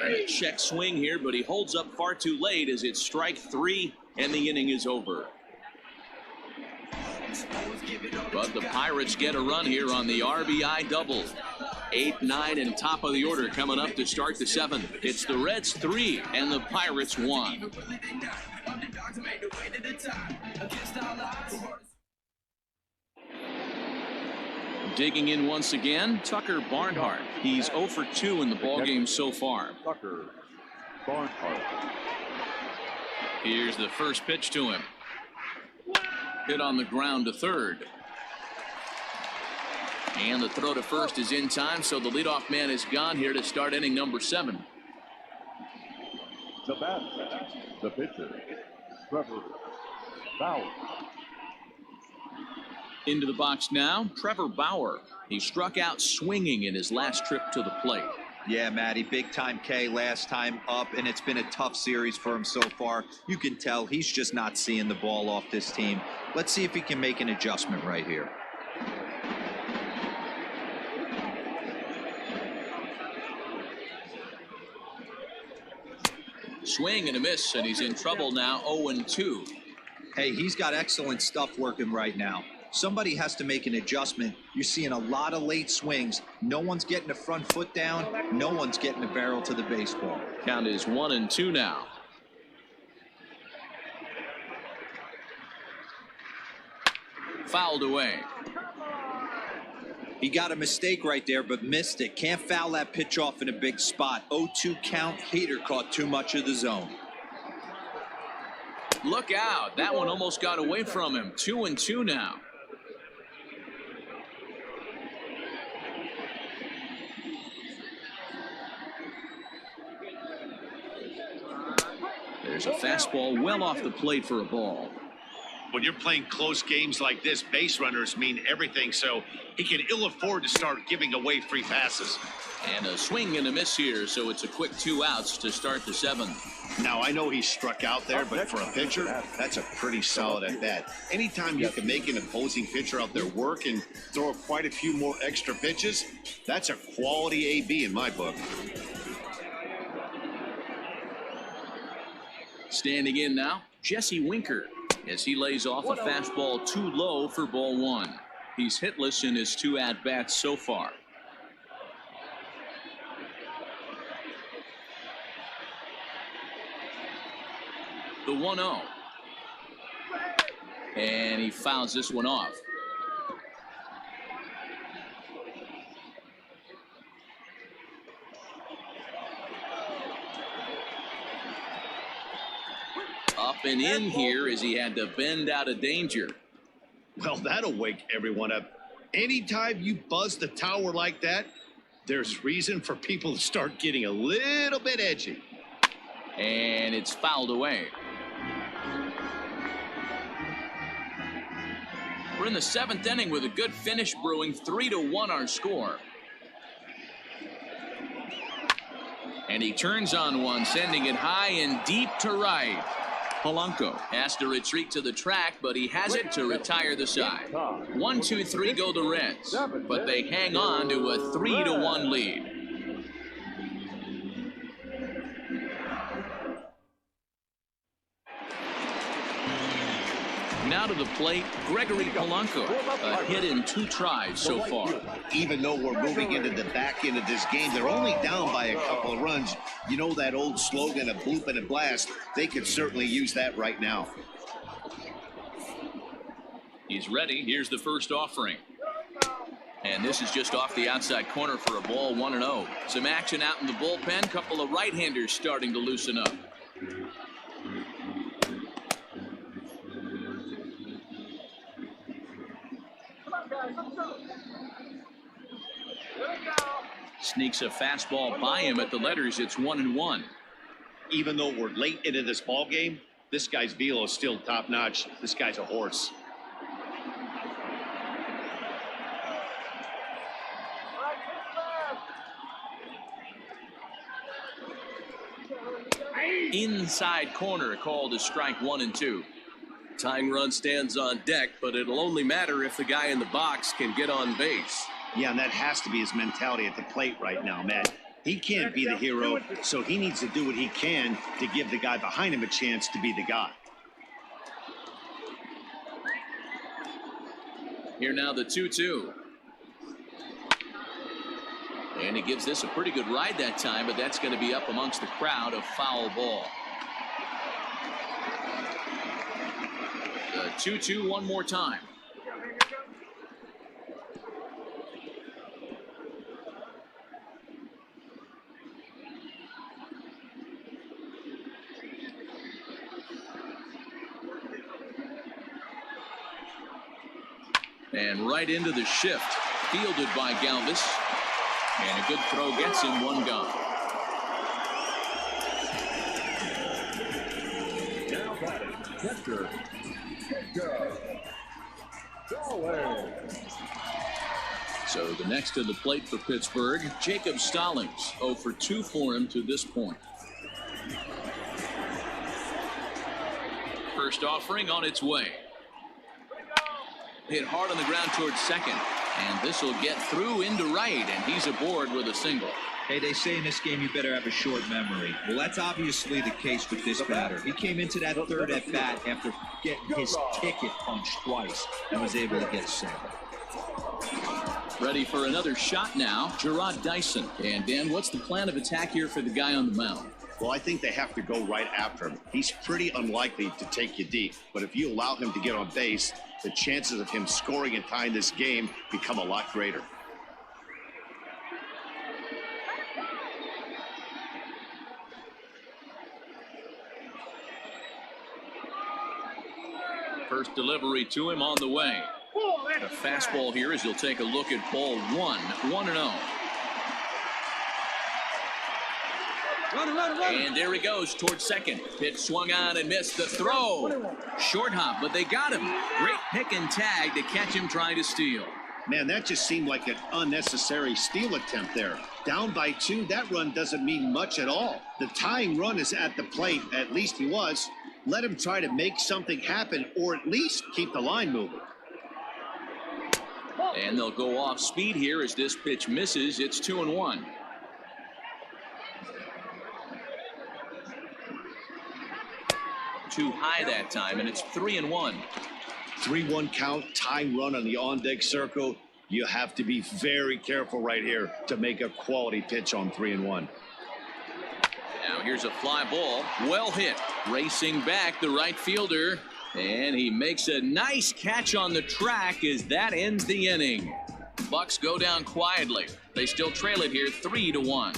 A check swing here, but he holds up far too late as it's strike 3 and the inning is over. But the Pirates get a run here on the RBI double. 8, 9, and top of the order coming up to start the 7th. It's the Reds 3 and the Pirates 1. Digging in once again, Tucker Barnhart. He's 0 for 2 in the ballgame so far. Tucker Barnhart. Here's the first pitch to him. Hit on the ground to third. And the throw to first is in time, so the leadoff man is gone here to start inning number 7. The bat, the pitcher, Trevor Bauer. Into the box now, Trevor Bauer. He struck out swinging in his last trip to the plate. Yeah, Matty, big-time K last time up, and it's been a tough series for him so far. You can tell he's just not seeing the ball off this team. Let's see if he can make an adjustment right here. Swing and a miss, and he's in trouble now, 0-2. Hey, he's got excellent stuff working right now. Somebody has to make an adjustment. You're seeing a lot of late swings. No one's getting the front foot down. No one's getting the barrel to the baseball. Count is 1-2 now. Fouled away. He got a mistake right there, but missed it. Can't foul that pitch off in a big spot. 0-2 count. Hader caught too much of the zone. Look out. That one almost got away from him. 2-2 now. There's a fastball well off the plate for a ball. When you're playing close games like this, base runners mean everything, so he can ill afford to start giving away free passes. And a swing and a miss here, so it's a quick 2 outs to start the 7th. Now, I know he struck out there, but for a pitcher, that's a pretty solid at bat. Anytime you can make an opposing pitcher out there work and throw quite a few more extra pitches, that's a quality AB in my book. Standing in now, Jesse Winker, as he lays off a fastball too low for ball 1. He's hitless in his 2 at-bats so far. The 1-0. And he fouls this one off. Up and in here as he had to bend out of danger. Well, that'll wake everyone up. Anytime you buzz the tower like that, there's reason for people to start getting a little bit edgy. And it's fouled away. We're in the 7th inning with a good finish brewing. 3-1 our score. And he turns on one, sending it high and deep to right. Polanco has to retreat to the track, but he has it to retire the side. 1-2-3 go the Reds, but they hang on to a 3-1 lead. Now to the plate, Gregory Polanco, a hit in 2 tries so far. Even though we're moving into the back end of this game, they're only down by a couple of runs. You know that old slogan, a bloop and a blast? They could certainly use that right now. He's ready. Here's the first offering. And this is just off the outside corner for a ball, 1-0. Some action out in the bullpen. Couple of right-handers starting to loosen up. Sneaks a fastball by him at the letters. It's 1-1. Even though we're late into this ball game, this guy's velo is still top notch. This guy's a horse. Inside corner called a strike 1 and 2. Tying run stands on deck, but it'll only matter if the guy in the box can get on base. Yeah, and that has to be his mentality at the plate right now, Matt. He can't be the hero, so he needs to do what he can to give the guy behind him a chance to be the guy. Here now the 2-2. And he gives this a pretty good ride that time, but that's going to be up amongst the crowd. A foul ball. The 2-2 one more time. And right into the shift. Fielded by Galvis. And a good throw gets him 1 gone. Now batting, catcher, So the next to the plate for Pittsburgh, Jacob Stallings, 0 for 2 for him to this point. First offering on its way. Hit hard on the ground towards second, and this will get through into right, and he's aboard with a single. Hey, they say in this game you better have a short memory. Well, that's obviously the case with this batter. He came into that third at bat after getting his ticket punched twice and was able to get a single. Ready for another shot now, Gerard Dyson. And Dan, what's the plan of attack here for the guy on the mound? Well, I think they have to go right after him. He's pretty unlikely to take you deep, but if you allow him to get on base, the chances of him scoring and tying this game become a lot greater. First delivery to him on the way. The fastball here as he'll take a look at ball 1-0. And there he goes towards second. Pitch swung on and missed the throw. Short hop, but they got him. Great pick and tag to catch him trying to steal. Man, that just seemed like an unnecessary steal attempt there. Down by 2, that run doesn't mean much at all. The tying run is at the plate, at least he was. Let him try to make something happen or at least keep the line moving. And they'll go off speed here as this pitch misses. It's 2-1. Too high that time, and it's 3-1. 3-1 count, tying run on the on-deck circle. You have to be very careful right here to make a quality pitch on 3-1. Now here's a fly ball, well hit, racing back the right fielder, and he makes a nice catch on the track as that ends the inning. Bucks go down quietly. They still trail it here 3-1.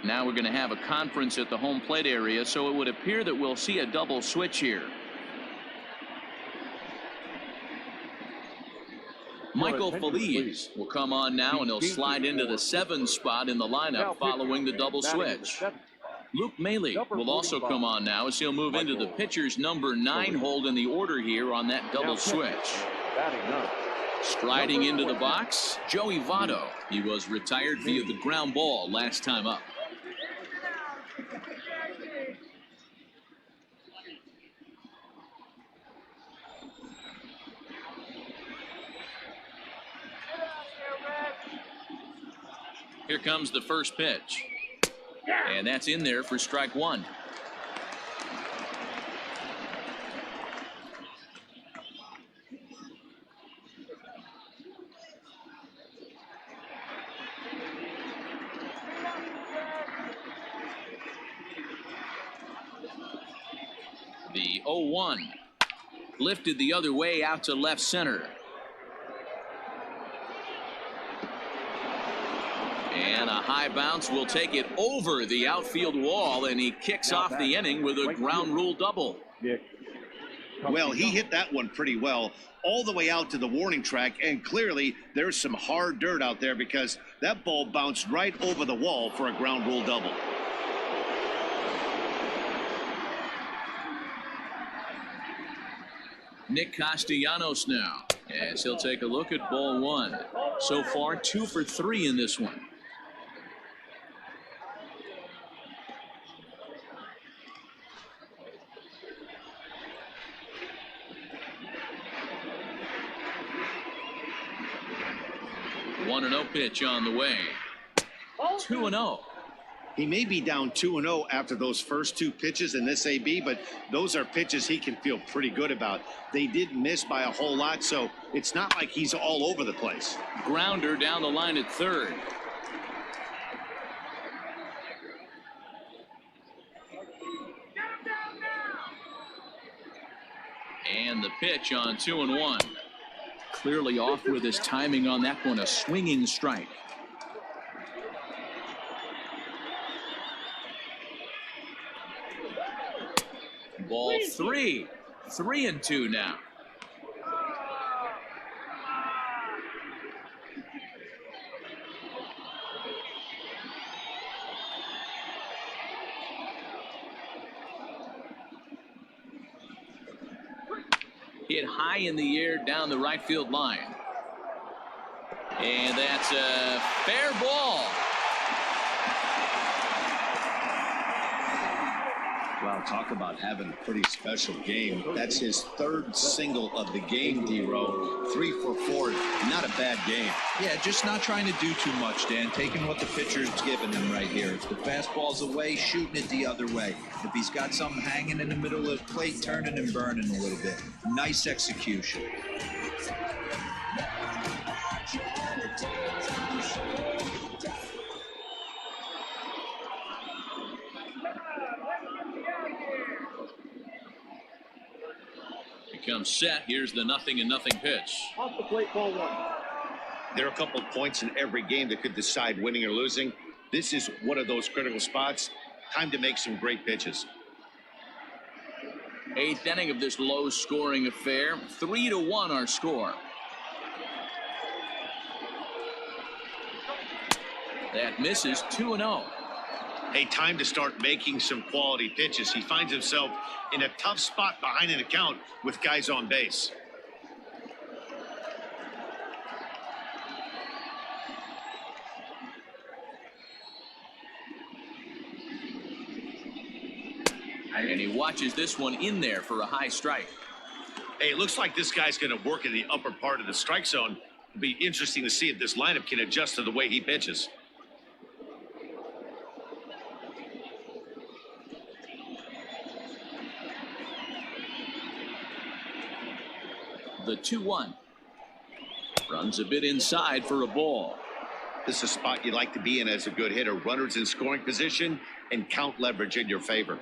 Now we're going to have a conference at the home plate area, so it would appear that we'll see a double switch here. Michael Feliz will come on now, and he'll slide into the 7 spot in the lineup following the double switch. Luke Maley will also come on now as he'll move into the pitcher's number 9 hold in the order here on that double switch. Striding into the box, Joey Votto. He was retired via the ground ball last time up. Here comes the first pitch. And that's in there for strike 1. The 0-1 lifted the other way out to left center. And a high bounce will take it over the outfield wall, and he kicks off the inning with a ground rule double. Well, he hit that one pretty well all the way out to the warning track, and clearly there's some hard dirt out there because that ball bounced right over the wall for a ground rule double. Nick Castellanos now as he'll take a look at ball 1. So far 2 for 3 in this one. One 1-0 pitch on the way. 2-0. He may be down 2-0 after those first 2 pitches in this AB, but those are pitches he can feel pretty good about. They did miss by a whole lot, so it's not like he's all over the place. Grounder down the line at third. And the pitch on 2-1. Clearly off with his timing on that one, a swinging strike. Ball 3. 3-2 now. hit high in the air down the right field line. And that's a fair ball. Well, talk about having a pretty special game. That's his third single of the game, D-Row. 3 for 4. Not a bad game. Yeah, just not trying to do too much, Dan. Taking what the pitcher's giving him right here. If the fastball's away, shooting it the other way. If he's got something hanging in the middle of the plate, turning and burning a little bit. Nice execution. Comes set. Here's the 0-0 pitch. Off the plate, ball 1. There are a couple of points in every game that could decide winning or losing. This is one of those critical spots. Time to make some great pitches. 8th inning of this low-scoring affair. 3-1 our score. That misses. 2-0. Hey, time to start making some quality pitches. He finds himself in a tough spot behind an account with guys on base. And he watches this one in there for a high strike. Hey, it looks like this guy's going to work in the upper part of the strike zone. It'll be interesting to see if this lineup can adjust to the way he pitches. The 2-1. Runs a bit inside for a ball. This is a spot you like to be in as a good hitter. Runners in scoring position and count leverage in your favor.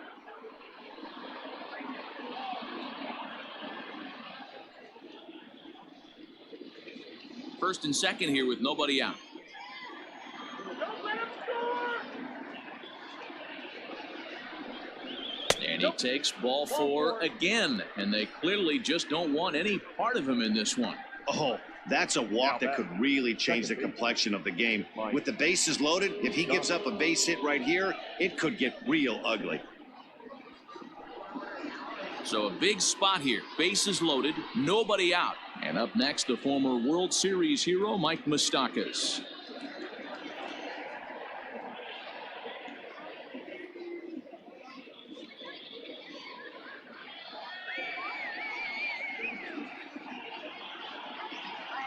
First and second here with nobody out. And he takes ball 4 again, and they clearly just don't want any part of him in this one. Oh, that's a walk that could really change the complexion of the game. With the bases loaded, if he gives up a base hit right here, it could get real ugly. So a big spot here. Bases loaded, nobody out. And up next, the former World Series hero, Mike Moustakas.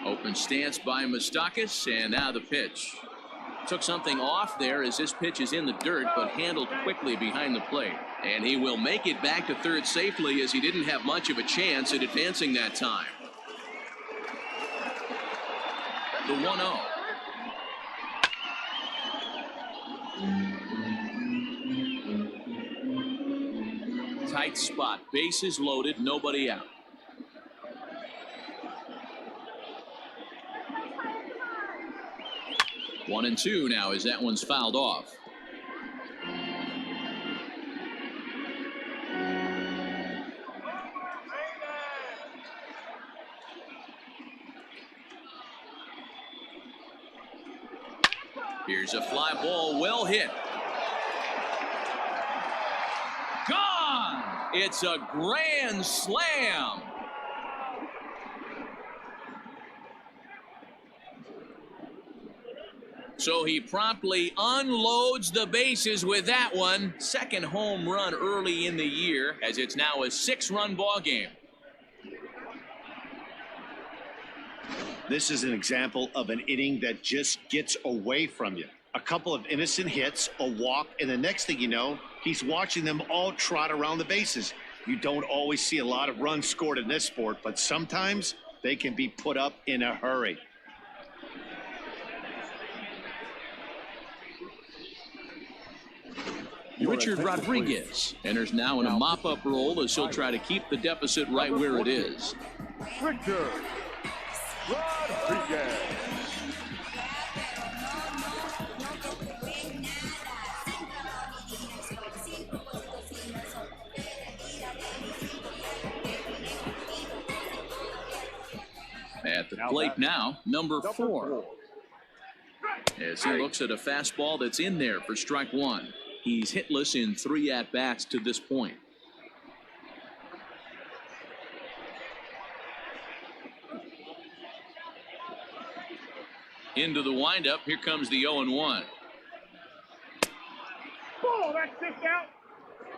Open stance by Moustakas, and now the pitch. Took something off there as this pitch is in the dirt, but handled quickly behind the plate. And he will make it back to third safely, as he didn't have much of a chance at advancing that time. The 1-0. Tight spot, bases loaded, nobody out. One and two now as that one's fouled off. Here's a fly ball, well hit. Gone! It's a grand slam. So he promptly unloads the bases with that one. Second home run early in the year, as it's now a 6-run ball game. This is an example of an inning that just gets away from you. A couple of innocent hits, a walk, and the next thing you know, he's watching them all trot around the bases. You don't always see a lot of runs scored in this sport, but sometimes they can be put up in a hurry. Richard Rodriguez enters now in a mop-up role as he'll try to keep the deficit right where it is. Richard Rodriguez. At the plate now, number 4. As he looks at a fastball that's in there for strike 1. He's hitless in 3 at-bats to this point. Into the windup. Here comes the 0-1. Ball, that's 6 out.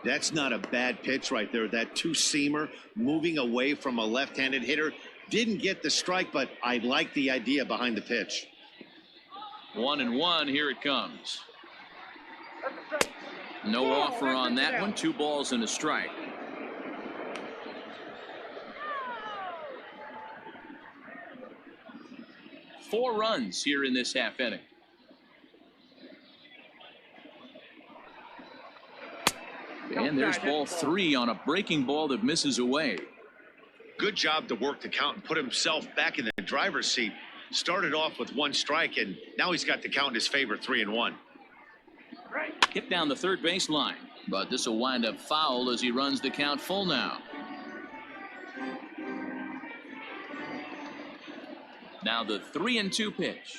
That's not a bad pitch right there. That two-seamer moving away from a left-handed hitter. Didn't get the strike, but I like the idea behind the pitch. 1-1. Here it comes. No offer on that one. 2 balls and a strike. Four runs here in this half inning. And there's ball 3 on a breaking ball that misses away. Good job to work the count and put himself back in the driver's seat. Started off with 1 strike, and now he's got the count in his favor, 3-1. Hit down the third base line, but this will wind up foul as he runs the count full now. Now the 3-2 pitch.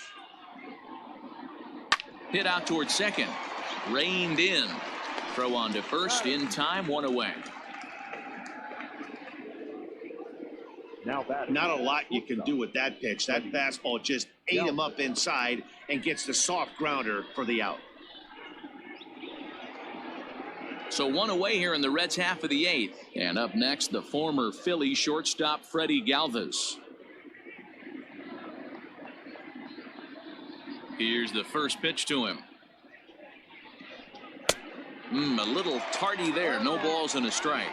Hit out towards second. Reined in. Throw on to first in time. 1 away. Not a lot you can do with that pitch. That fastball just ate him up inside and gets the soft grounder for the out. So 1 away here in the Reds' half of the 8th. And up next, the former Philly shortstop Freddie Galvis. Here's the first pitch to him. A little tardy there. No balls and a strike.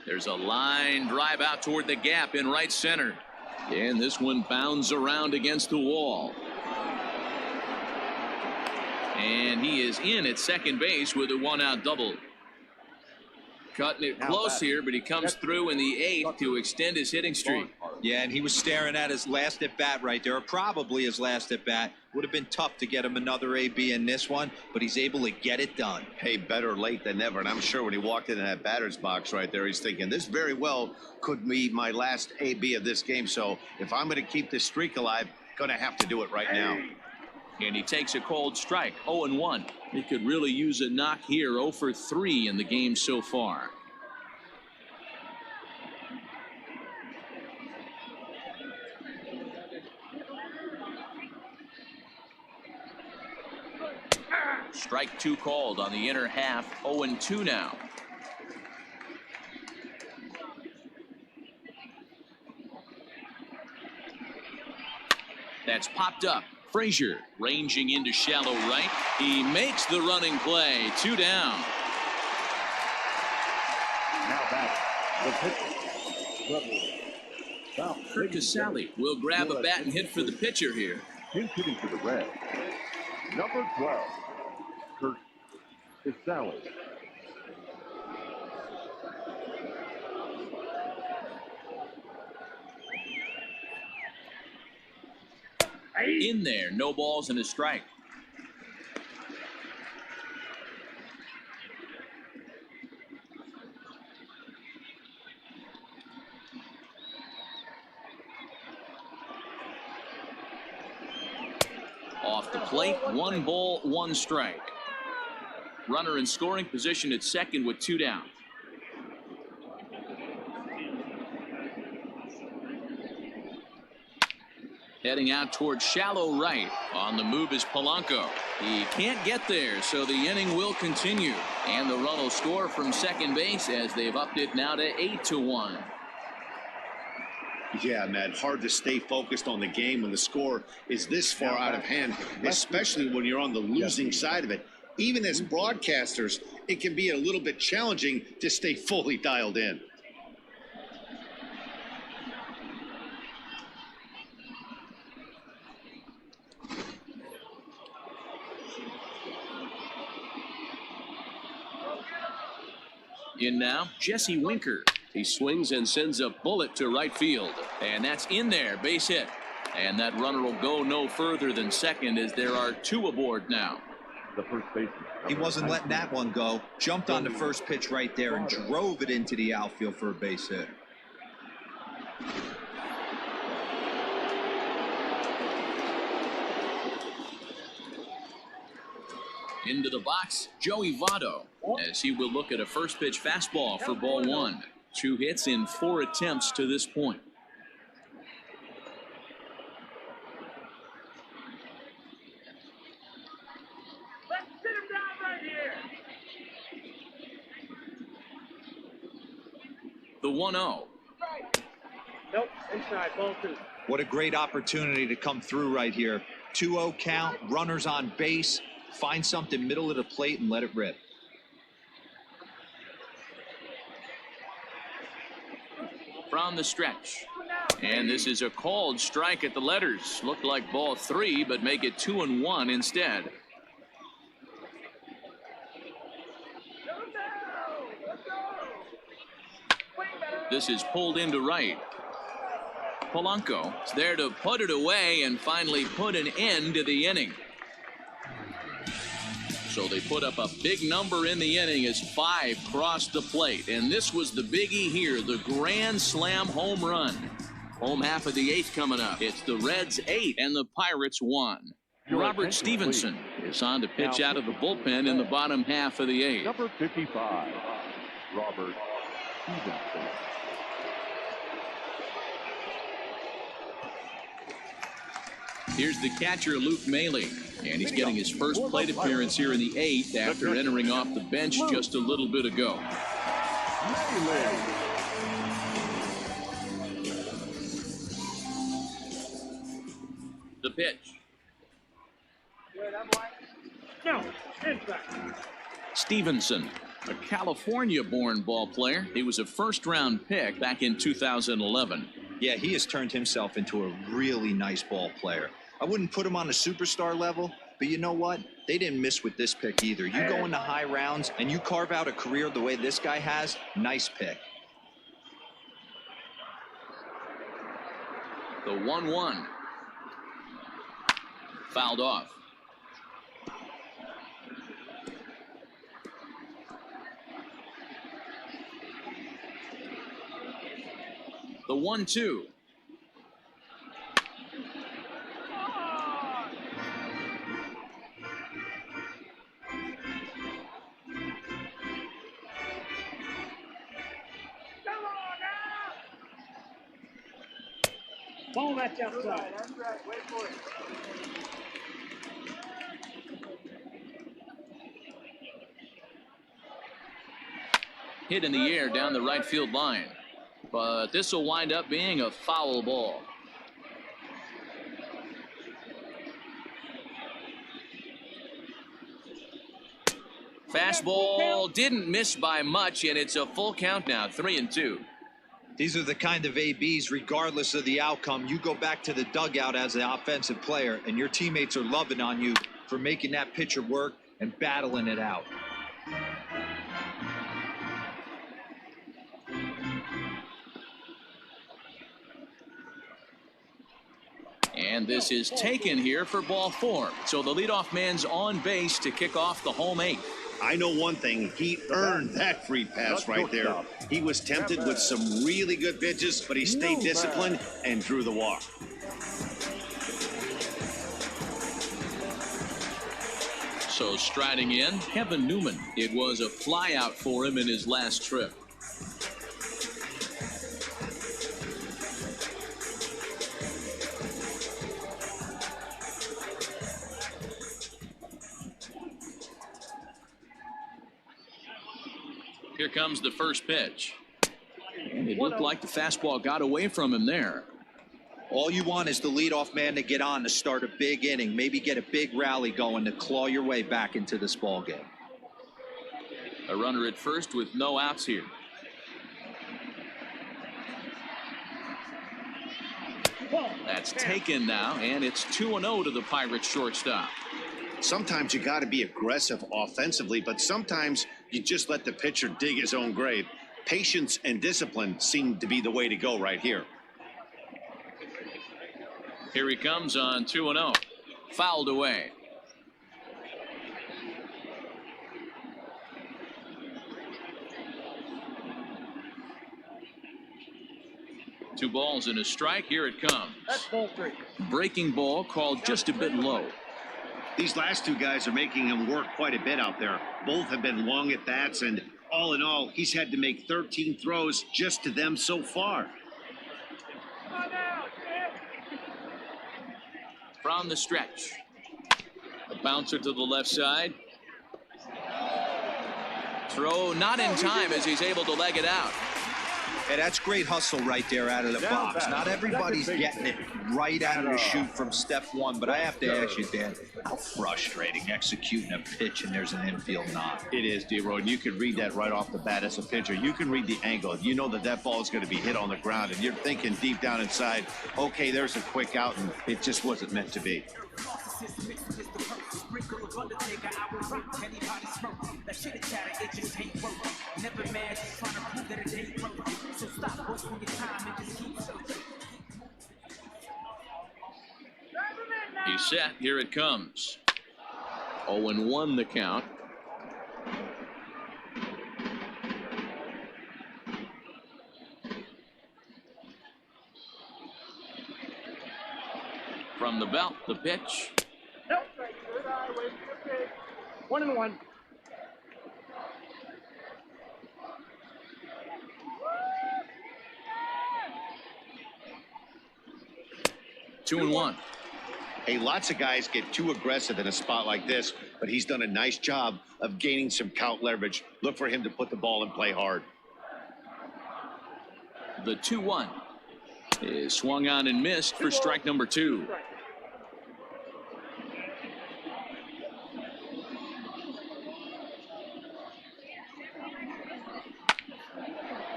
There's a line drive out toward the gap in right center. And this one bounds around against the wall. And he is in at second base with a 1-out double. Cutting it close here, but he comes through in the 8th to extend his hitting streak. Yeah, and he was staring at his last at bat right there, or probably his last at bat. Would have been tough to get him another AB in this one, but he's able to get it done. Hey, better late than never. And I'm sure when he walked into that batter's box right there, he's thinking this very well could be my last AB of this game. So if I'm going to keep this streak alive, going to have to do it right now. And he takes a cold strike. 0-1. He could really use a knock here. 0 for 3 in the game so far. Strike 2 called on the inner half. 0-2 now. That's popped up. Frazier ranging into shallow right. He makes the running play. 2 down. Now back. The pitcher. Kurt Casale will grab a bat and hit for the pitcher here. He's hitting for the Reds. Number 12, Kurt Casale. In there, no balls and a strike. Off the plate, 1 ball, 1 strike. Runner in scoring position at second with 2 down. Heading out towards shallow right. On the move is Polanco. He can't get there, so the inning will continue. And the run will score from second base as they've upped it now to 8-1. Yeah, Matt, hard to stay focused on the game when the score is this far out of hand, especially when you're on the losing side of it. Even as broadcasters, it can be a little bit challenging to stay fully dialed in. In now, Jesse Winker. He swings and sends a bullet to right field. And that's in there, base hit. And that runner will go no further than second as there are 2 aboard now. The first baseman. He wasn't letting that one go. Jumped on the first pitch right there and drove it into the outfield for a base hit. Into the box, Joey Votto, as he will look at a first pitch fastball for ball one. 2 hits in 4 attempts to this point. Let's sit him down right here. The 1-0. Nope, inside, ball 2. What a great opportunity to come through right here. 2-0 count, runners on base. Find something middle of the plate and let it rip. From the stretch. And this is a called strike at the letters. Looked like ball 3, but make it 2-1 instead. This is pulled into right. Polanco is there to put it away and finally put an end to the inning. So they put up a big number in the inning as 5 crossed the plate. And this was the biggie here, the grand slam home run. Home half of the 8th coming up. It's the Reds 8 and the Pirates 1. Robert Stevenson is on to pitch out of the bullpen in the bottom half of the 8th. Number 55, Robert Stevenson. Here's the catcher, Luke Maley, and he's getting his first plate appearance here in the 8th after entering off the bench just a little bit ago. The pitch. No, inside. Stevenson, a California-born ball player. He was a first-round pick back in 2011. Yeah, he has turned himself into a really nice ball player. I wouldn't put him on a superstar level, but you know what? They didn't miss with this pick either. You go into high rounds and you carve out a career the way this guy has, nice pick. The 1-1. Fouled off. The 1-2. Ball that's outside. Wait for it. Hit in the air down the right field line. But this will wind up being a foul ball. Fastball didn't miss by much, and it's a full count now, 3-2. These are the kind of ABs, regardless of the outcome, you go back to the dugout as an offensive player, and your teammates are loving on you for making that pitcher work and battling it out. And this is taken here for ball 4. So the leadoff man's on base to kick off the home 8th. I know one thing. He earned that free pass right there. He was tempted with some really good pitches, but he stayed disciplined and drew the walk. So striding in, Kevin Newman. It was a flyout for him in his last trip. Here comes the first pitch. And it looked like the fastball got away from him there. All you want is the leadoff man to get on to start a big inning, maybe get a big rally going to claw your way back into this ball game. A runner at first with no outs here. That's taken now, and it's 2-0 to the Pirates shortstop. Sometimes you got to be aggressive offensively, but sometimes you just let the pitcher dig his own grave. Patience and discipline seem to be the way to go right here. Here he comes on 2-0. Fouled away. Two balls and a strike. Here it comes. That's ball 3. Breaking ball called just a bit low. These last two guys are making him work quite a bit out there. Both have been long at bats, and all in all, he's had to make 13 throws just to them so far. From the stretch. A bouncer to the left side. Throw not in time as he's able to leg it out. Hey, that's great hustle right there out of the box. Not everybody's getting it right out of the chute from step one, but I have to ask you, Dan, how frustrating executing a pitch and there's an infield knock. It is, D-Roy, and you can read that right off the bat as a pitcher. You can read the angle. You know that that ball is going to be hit on the ground, and you're thinking deep down inside, okay, there's a quick out, and it just wasn't meant to be. He's set. Here it comes. 0-1 the count. From the belt, the pitch. Nope. 1-1. 2-1. Hey, lots of guys get too aggressive in a spot like this, but he's done a nice job of gaining some count leverage. Look for him to put the ball and play hard. The 2-1 is swung on and missed for strike number 2.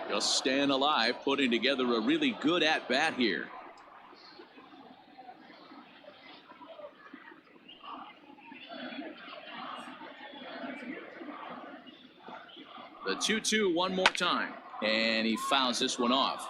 Just staying alive, putting together a really good at-bat here. The 2-2 one more time, and he fouls this one off.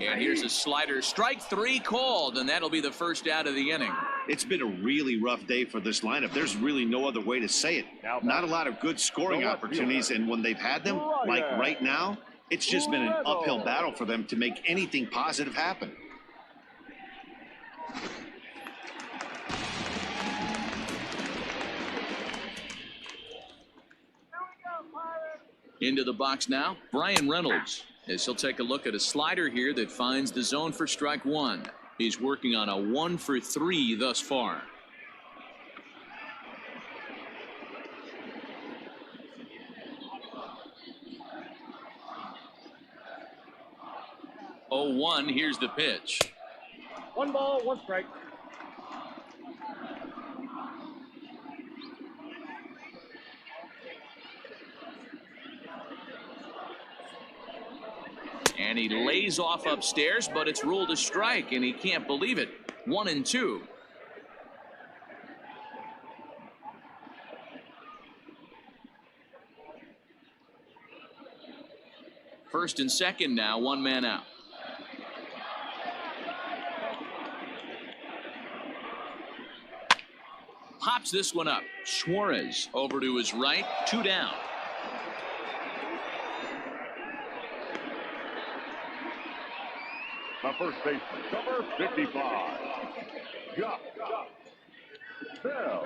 And here's a slider. Strike 3 called, and that'll be the first out of the inning. It's been a really rough day for this lineup. There's really no other way to say it. Not a lot of good scoring opportunities, and when they've had them, like right now, it's just been an uphill battle for them to make anything positive happen. Into the box now, Brian Reynolds, as he'll take a look at a slider here that finds the zone for strike 1. He's working on a 1-for-3 thus far. Oh, 1, here's the pitch. 1 ball, 1 strike. And he lays off upstairs, but it's ruled a strike, and he can't believe it. 1-2. First and second now, 1 man out. Pops this one up. Suarez over to his right, 2 down. The first baseman, number 55. Bell.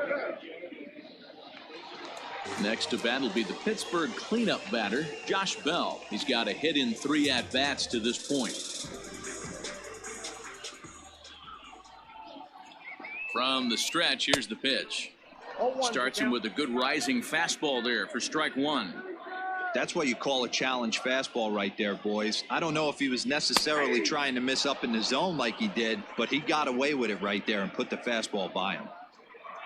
Next to bat will be the Pittsburgh cleanup batter, Josh Bell. He's got a hit in 3 at-bats to this point. From the stretch, here's the pitch. Starts him with a good rising fastball there for strike 1. That's what you call a challenge fastball right there, boys. I don't know if he was necessarily trying to miss up in the zone like he did, but he got away with it right there and put the fastball by him.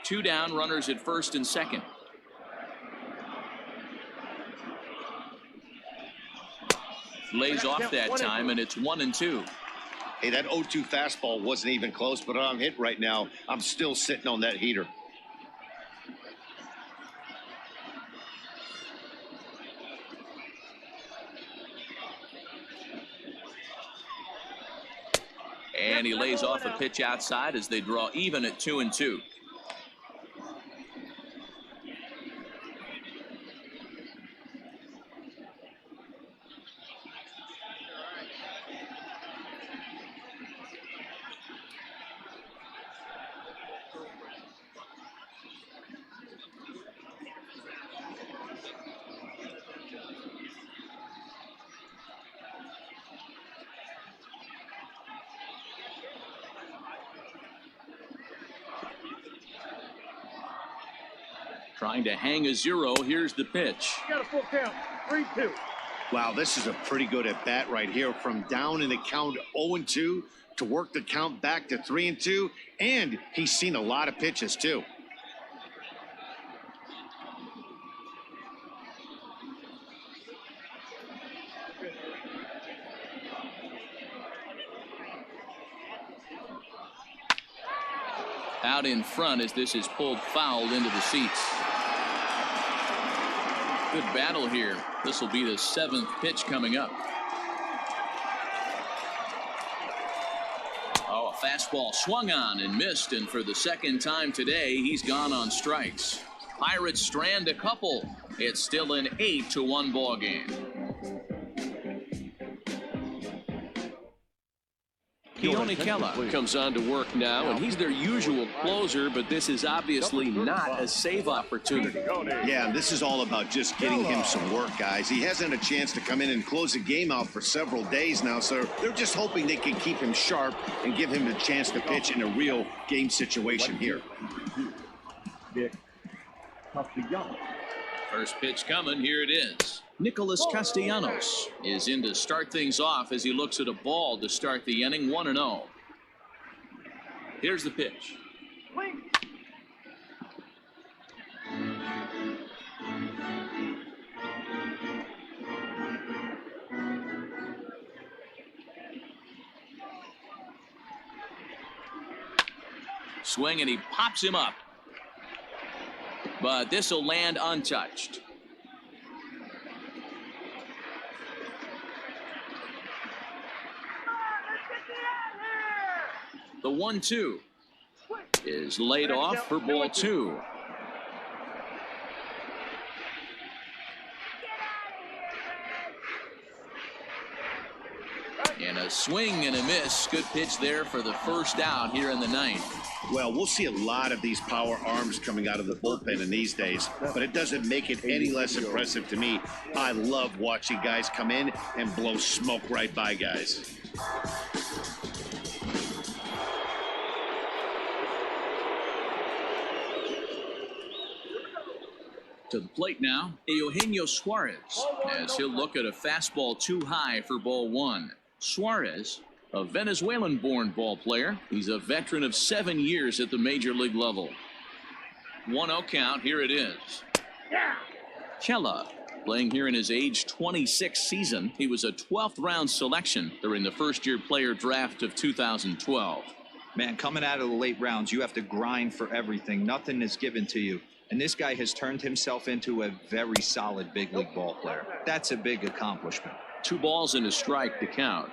2 down, runners at first and second. Lays off that time, and it's 1-2. Hey, that 0-2 fastball wasn't even close, but on hit right now, I'm still sitting on that heater. And he lays off a pitch outside as they draw even at 2-2. Trying to hang a zero. Here's the pitch. You got a full count. 3-2. Wow, this is a pretty good at bat right here. From down in the count 0-2 to work the count back to 3-2. And he's seen a lot of pitches, too. Out in front as this is pulled foul into the seats. Good battle here. This will be the 7th pitch coming up. Oh, a fastball swung on and missed, and for the 2nd time today, he's gone on strikes. Pirates strand a couple. It's still an 8-1 ball game. Keone Kela comes on to work now, and he's their usual closer, but this is obviously not a save opportunity. Yeah, this is all about just getting him some work, guys. He hasn't had a chance to come in and close the game out for several days now, so they're just hoping they can keep him sharp and give him the chance to pitch in a real game situation here. First pitch coming, here it is. Nicholas Castellanos is in to start things off as he looks at a ball to start the inning. 1-0. Here's the pitch. Swing, and he pops him up. But this will land untouched. The 1-2 is laid off for ball 2. And a swing and a miss. Good pitch there for the first out here in the 9th. Well, we'll see a lot of these power arms coming out of the bullpen in these days, but it doesn't make it any less impressive to me. I love watching guys come in and blow smoke right by guys. To the plate now, Eugenio Suarez, as he'll look at a fastball too high for ball 1. Suarez, a Venezuelan-born ball player. He's a veteran of 7 years at the major league level. 1-0 count. Here it is. Kela, playing here in his age 26 season. He was a 12th round selection during the first-year player draft of 2012. Man, coming out of the late rounds, you have to grind for everything. Nothing is given to you. And this guy has turned himself into a very solid big league ball player. That's a big accomplishment. 2 balls and a strike to count.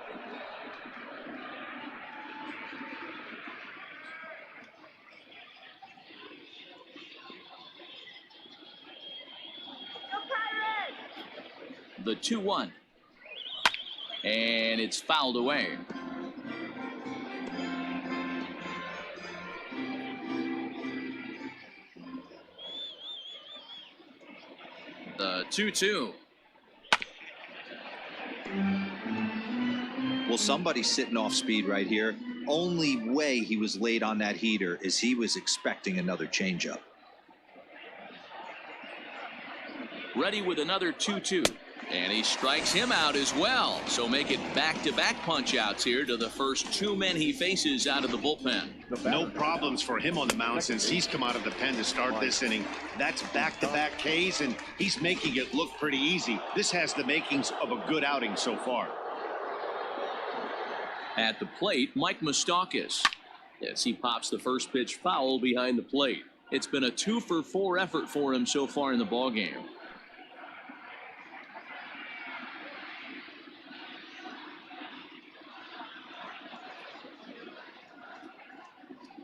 The 2-1. And it's fouled away. The 2-2. Well, somebody's sitting off speed right here. Only way he was late on that heater is he was expecting another changeup. Ready with another 2-2. And he strikes him out as well. So make it back-to-back punch-outs here to the first 2 men he faces out of the bullpen. No problems for him on the mound since he's come out of the pen to start this inning. That's back-to-back Ks, and he's making it look pretty easy. This has the makings of a good outing so far. At the plate, Mike Moustakas, as he pops the first pitch foul behind the plate. It's been a 2-for-4 effort for him so far in the ballgame.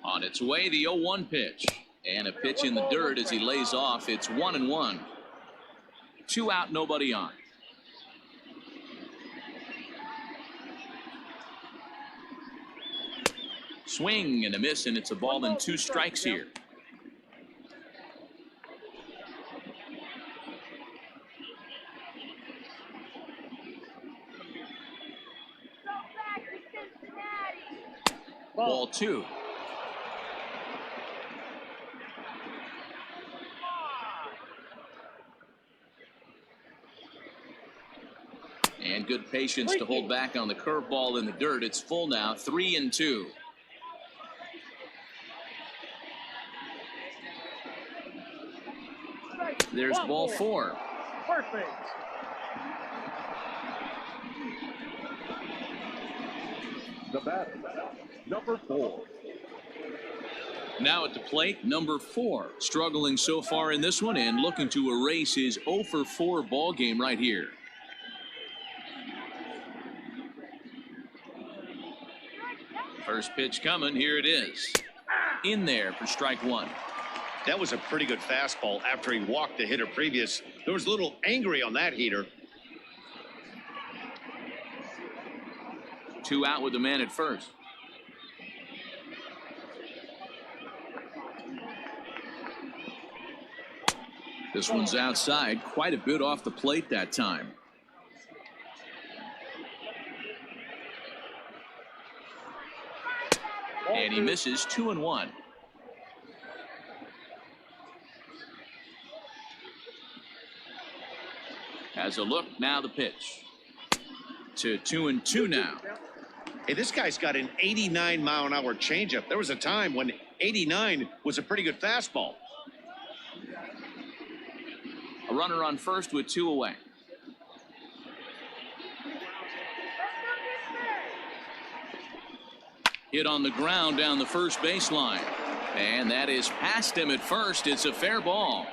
On its way, the 0-1 pitch. And a pitch in the dirt as he lays off. It's 1-1. 2 out, nobody on. Swing and a miss, and it's a ball and 2 strikes here. Ball 2. And good patience to hold back on the curveball in the dirt. It's full now, 3-2. There's ball 4. First base. The batter, number 4. Now at the plate, number 4, struggling so far in this one and looking to erase his 0-for-4 ball game right here. First pitch coming. Here it is. In there for strike 1. That was a pretty good fastball after he walked the hitter previous. There was a little angry on that heater. 2 out with the man at first. This one's outside, quite a bit off the plate that time. And he misses 2-1. Has a look, now the pitch. To 2-2 now. Hey, this guy's got an 89-mile-an-hour changeup. There was a time when 89 was a pretty good fastball. A runner on first with 2 away. Hit on the ground down the first baseline. And that is past him at first. It's a fair ball.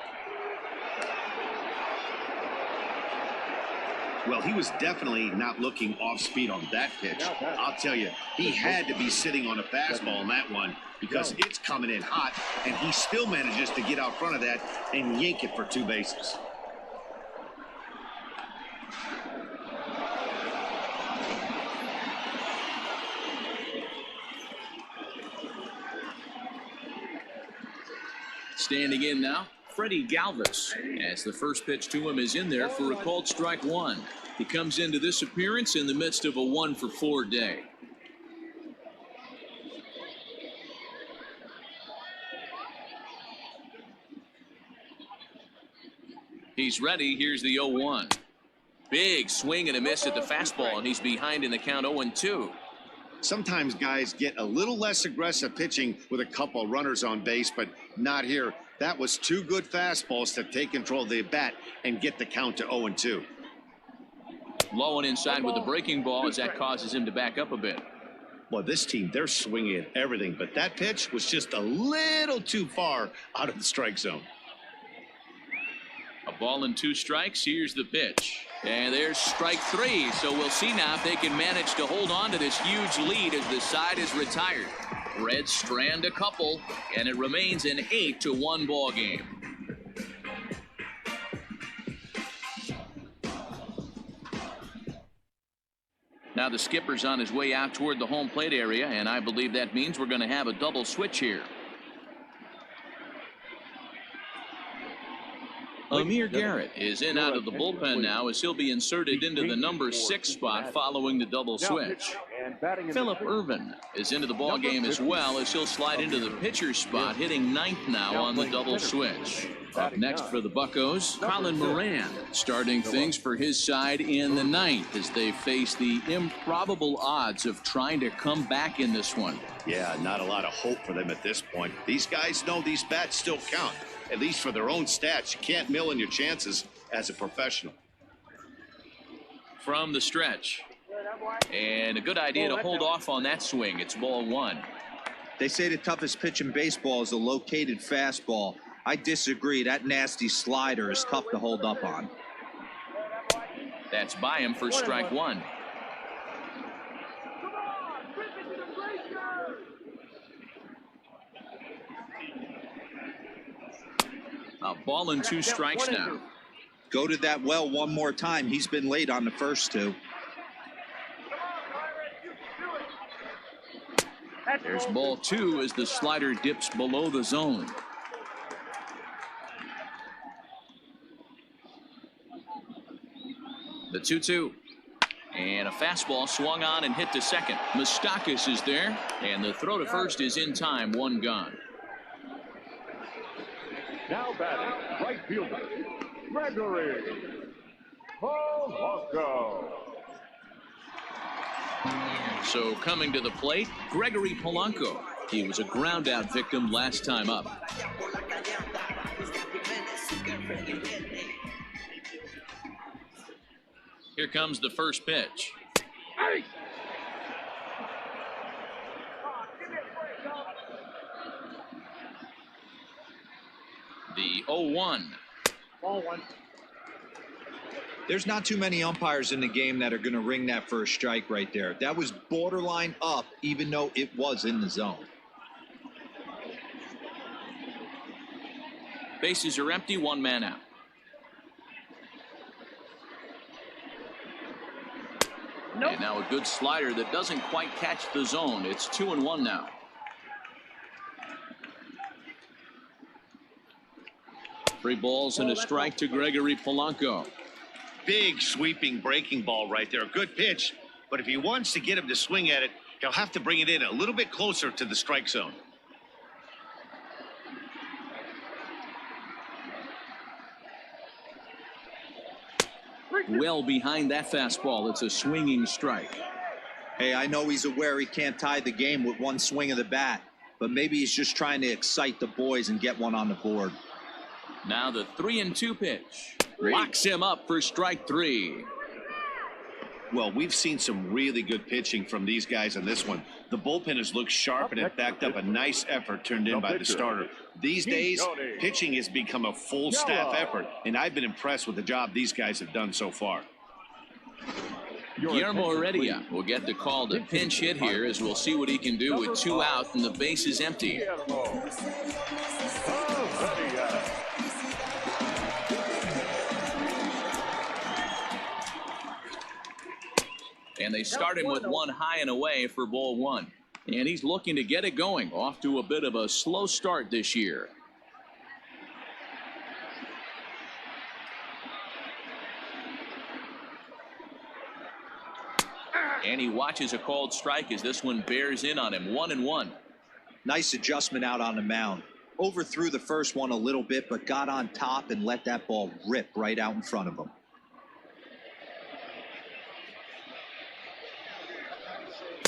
Well, he was definitely not looking off speed on that pitch. I'll tell you, he had to be sitting on a fastball on that one because it's coming in hot, and he still manages to get out front of that and yank it for 2 bases. Standing in now, Freddie Galvis, as the first pitch to him is in there for a called strike 1. He comes into this appearance in the midst of a 1-for-4 day. He's ready. Here's the 0-1. Big swing and a miss at the fastball, and he's behind in the count 0-2. Sometimes guys get a little less aggressive pitching with a couple runners on base, but not here. That was 2 good fastballs to take control of the bat and get the count to 0-2. Low and inside with the breaking ball as that causes him to back up a bit. Well, this team, they're swinging at everything, but that pitch was just a little too far out of the strike zone. A ball and 2 strikes. Here's the pitch. And there's strike 3. So we'll see now if they can manage to hold on to this huge lead as the side is retired. Reds strand a couple, and it remains an 8-1 ball game. Now the skipper's on his way out toward the home plate area, and I believe that means we're going to have a double switch here. Amir Garrett is in out of the bullpen now as he'll be inserted into the number 6 spot following the double switch. Phillip Ervin is into the ball game as well as he'll slide into the pitcher's spot, hitting 9th now on the double switch. Up next for the Buccos, Colin Moran starting things for his side in the 9th as they face the improbable odds of trying to come back in this one. Yeah, not a lot of hope for them at this point. These guys know these bats still count, at least for their own stats. You can't mill in your chances as a professional. From the stretch. And a good idea to hold off on that swing. It's ball 1. They say the toughest pitch in baseball is a located fastball. I disagree. That nasty slider is tough to hold up on. That's by him for strike 1. A ball and 2 strikes now. Go to that well one more time. He's been late on the first 2. There's ball 2 as the slider dips below the zone. The 2-2. And a fastball swung on and hit to second. Moustakas is there, and the throw to first is in time. 1 gone. Now batting, right fielder, Gregory Polanco. So coming to the plate, Gregory Polanco. He was a ground out victim last time up. Here comes the first pitch. The 0-1. Ball one. There's not too many umpires in the game that are going to ring that for a strike right there. That was borderline up, even though it was in the zone. Bases are empty, one man out. Nope. And now a good slider that doesn't quite catch the zone. It's 2-1 now. Three balls and a strike to Gregory Polanco. Big sweeping breaking ball right there. Good pitch, but if he wants to get him to swing at it, he'll have to bring it in a little bit closer to the strike zone. Well behind that fastball. It's a swinging strike. Hey, I know he's aware he can't tie the game with one swing of the bat, but maybe he's just trying to excite the boys and get one on the board. Now the 3-2 pitch. Locks him up for strike three. Well, we've seen some really good pitching from these guys on this one. The bullpen has looked sharp and it backed up a nice effort turned in by the starter. These days, pitching has become a full staff effort, and I've been impressed with the job these guys have done so far. Guillermo Heredia will get the call to pinch hit here, as we'll see what he can do with two out and the base is empty. And they start him with one high and away for ball one. And he's looking to get it going. Off to a bit of a slow start this year. And he watches a called strike as this one bears in on him. 1-1. Nice adjustment out on the mound. Overthrew the first one a little bit, but got on top and let that ball rip right out in front of him.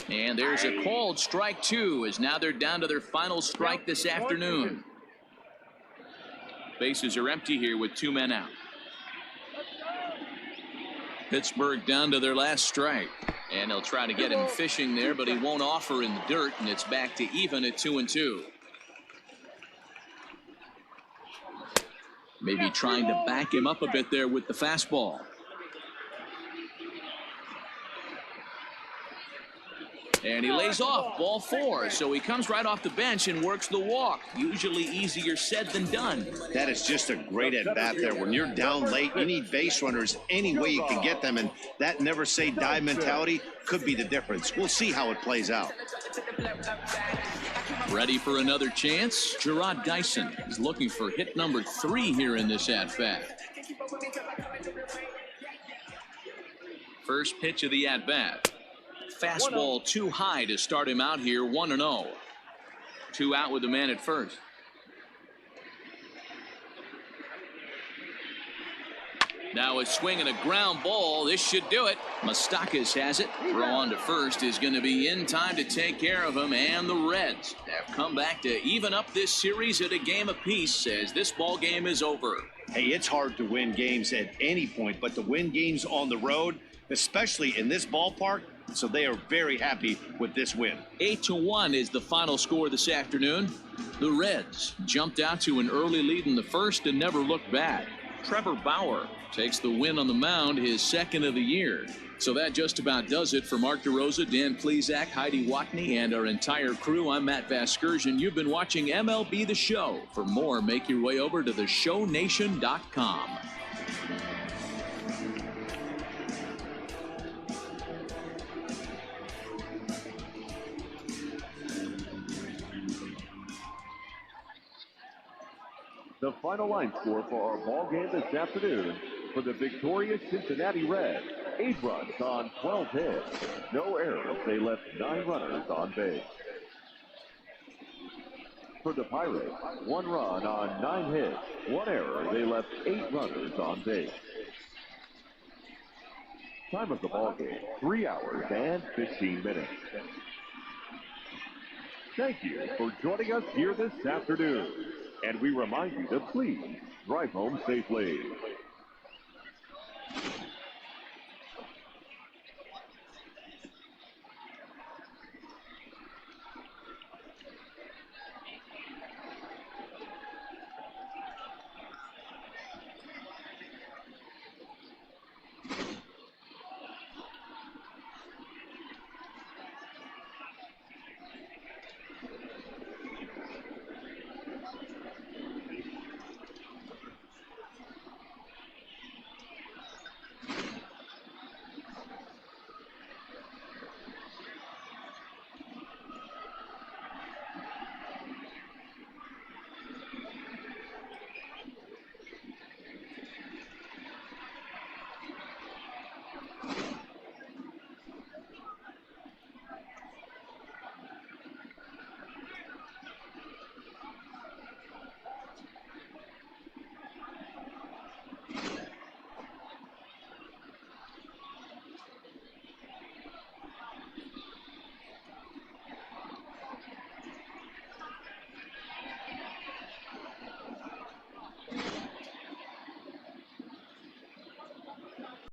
And there's a called strike two, as now they're down to their final strike this afternoon. Bases are empty here with two men out. Pittsburgh down to their last strike. And they'll try to get him fishing there, but he won't offer in the dirt, and it's back to even at 2-2. Maybe trying to back him up a bit there with the fastball. And he lays off ball four, so he comes right off the bench and works the walk. Usually easier said than done. That is just a great at-bat there. When you're down late, you need base runners any way you can get them, and that never say die mentality could be the difference. We'll see how it plays out. Ready for another chance? Gerard Dyson is looking for hit number 3 here in this at-bat. First pitch of the at-bat. Fastball too high to start him out here. 1-0. 2 out with the man at first. Now a swing and a ground ball. This should do it. Moustakas has it. Throw on to first is going to be in time to take care of him. And the Reds have come back to even up this series at a game apiece as this ball game is over. Hey, it's hard to win games at any point, but to win games on the road, especially in this ballpark, so they are very happy with this win. 8-1 is the final score this afternoon. The Reds jumped out to an early lead in the first and never looked back. Trevor Bauer takes the win on the mound, his second of the year. So that just about does it for Mark DeRosa, Dan Plesac, Heidi Watney, and our entire crew. I'm Matt Vasgersian. You've been watching MLB The Show. For more, make your way over to theshownation.com. The final line score for our ball game this afternoon: for the victorious Cincinnati Reds, 8 runs on 12 hits. No errors. They left 9 runners on base. For the Pirates, 1 run on 9 hits. 1 error. They left 8 runners on base. Time of the ball game, 3 hours and 15 minutes. Thank you for joining us here this afternoon. And we remind you to please drive home safely.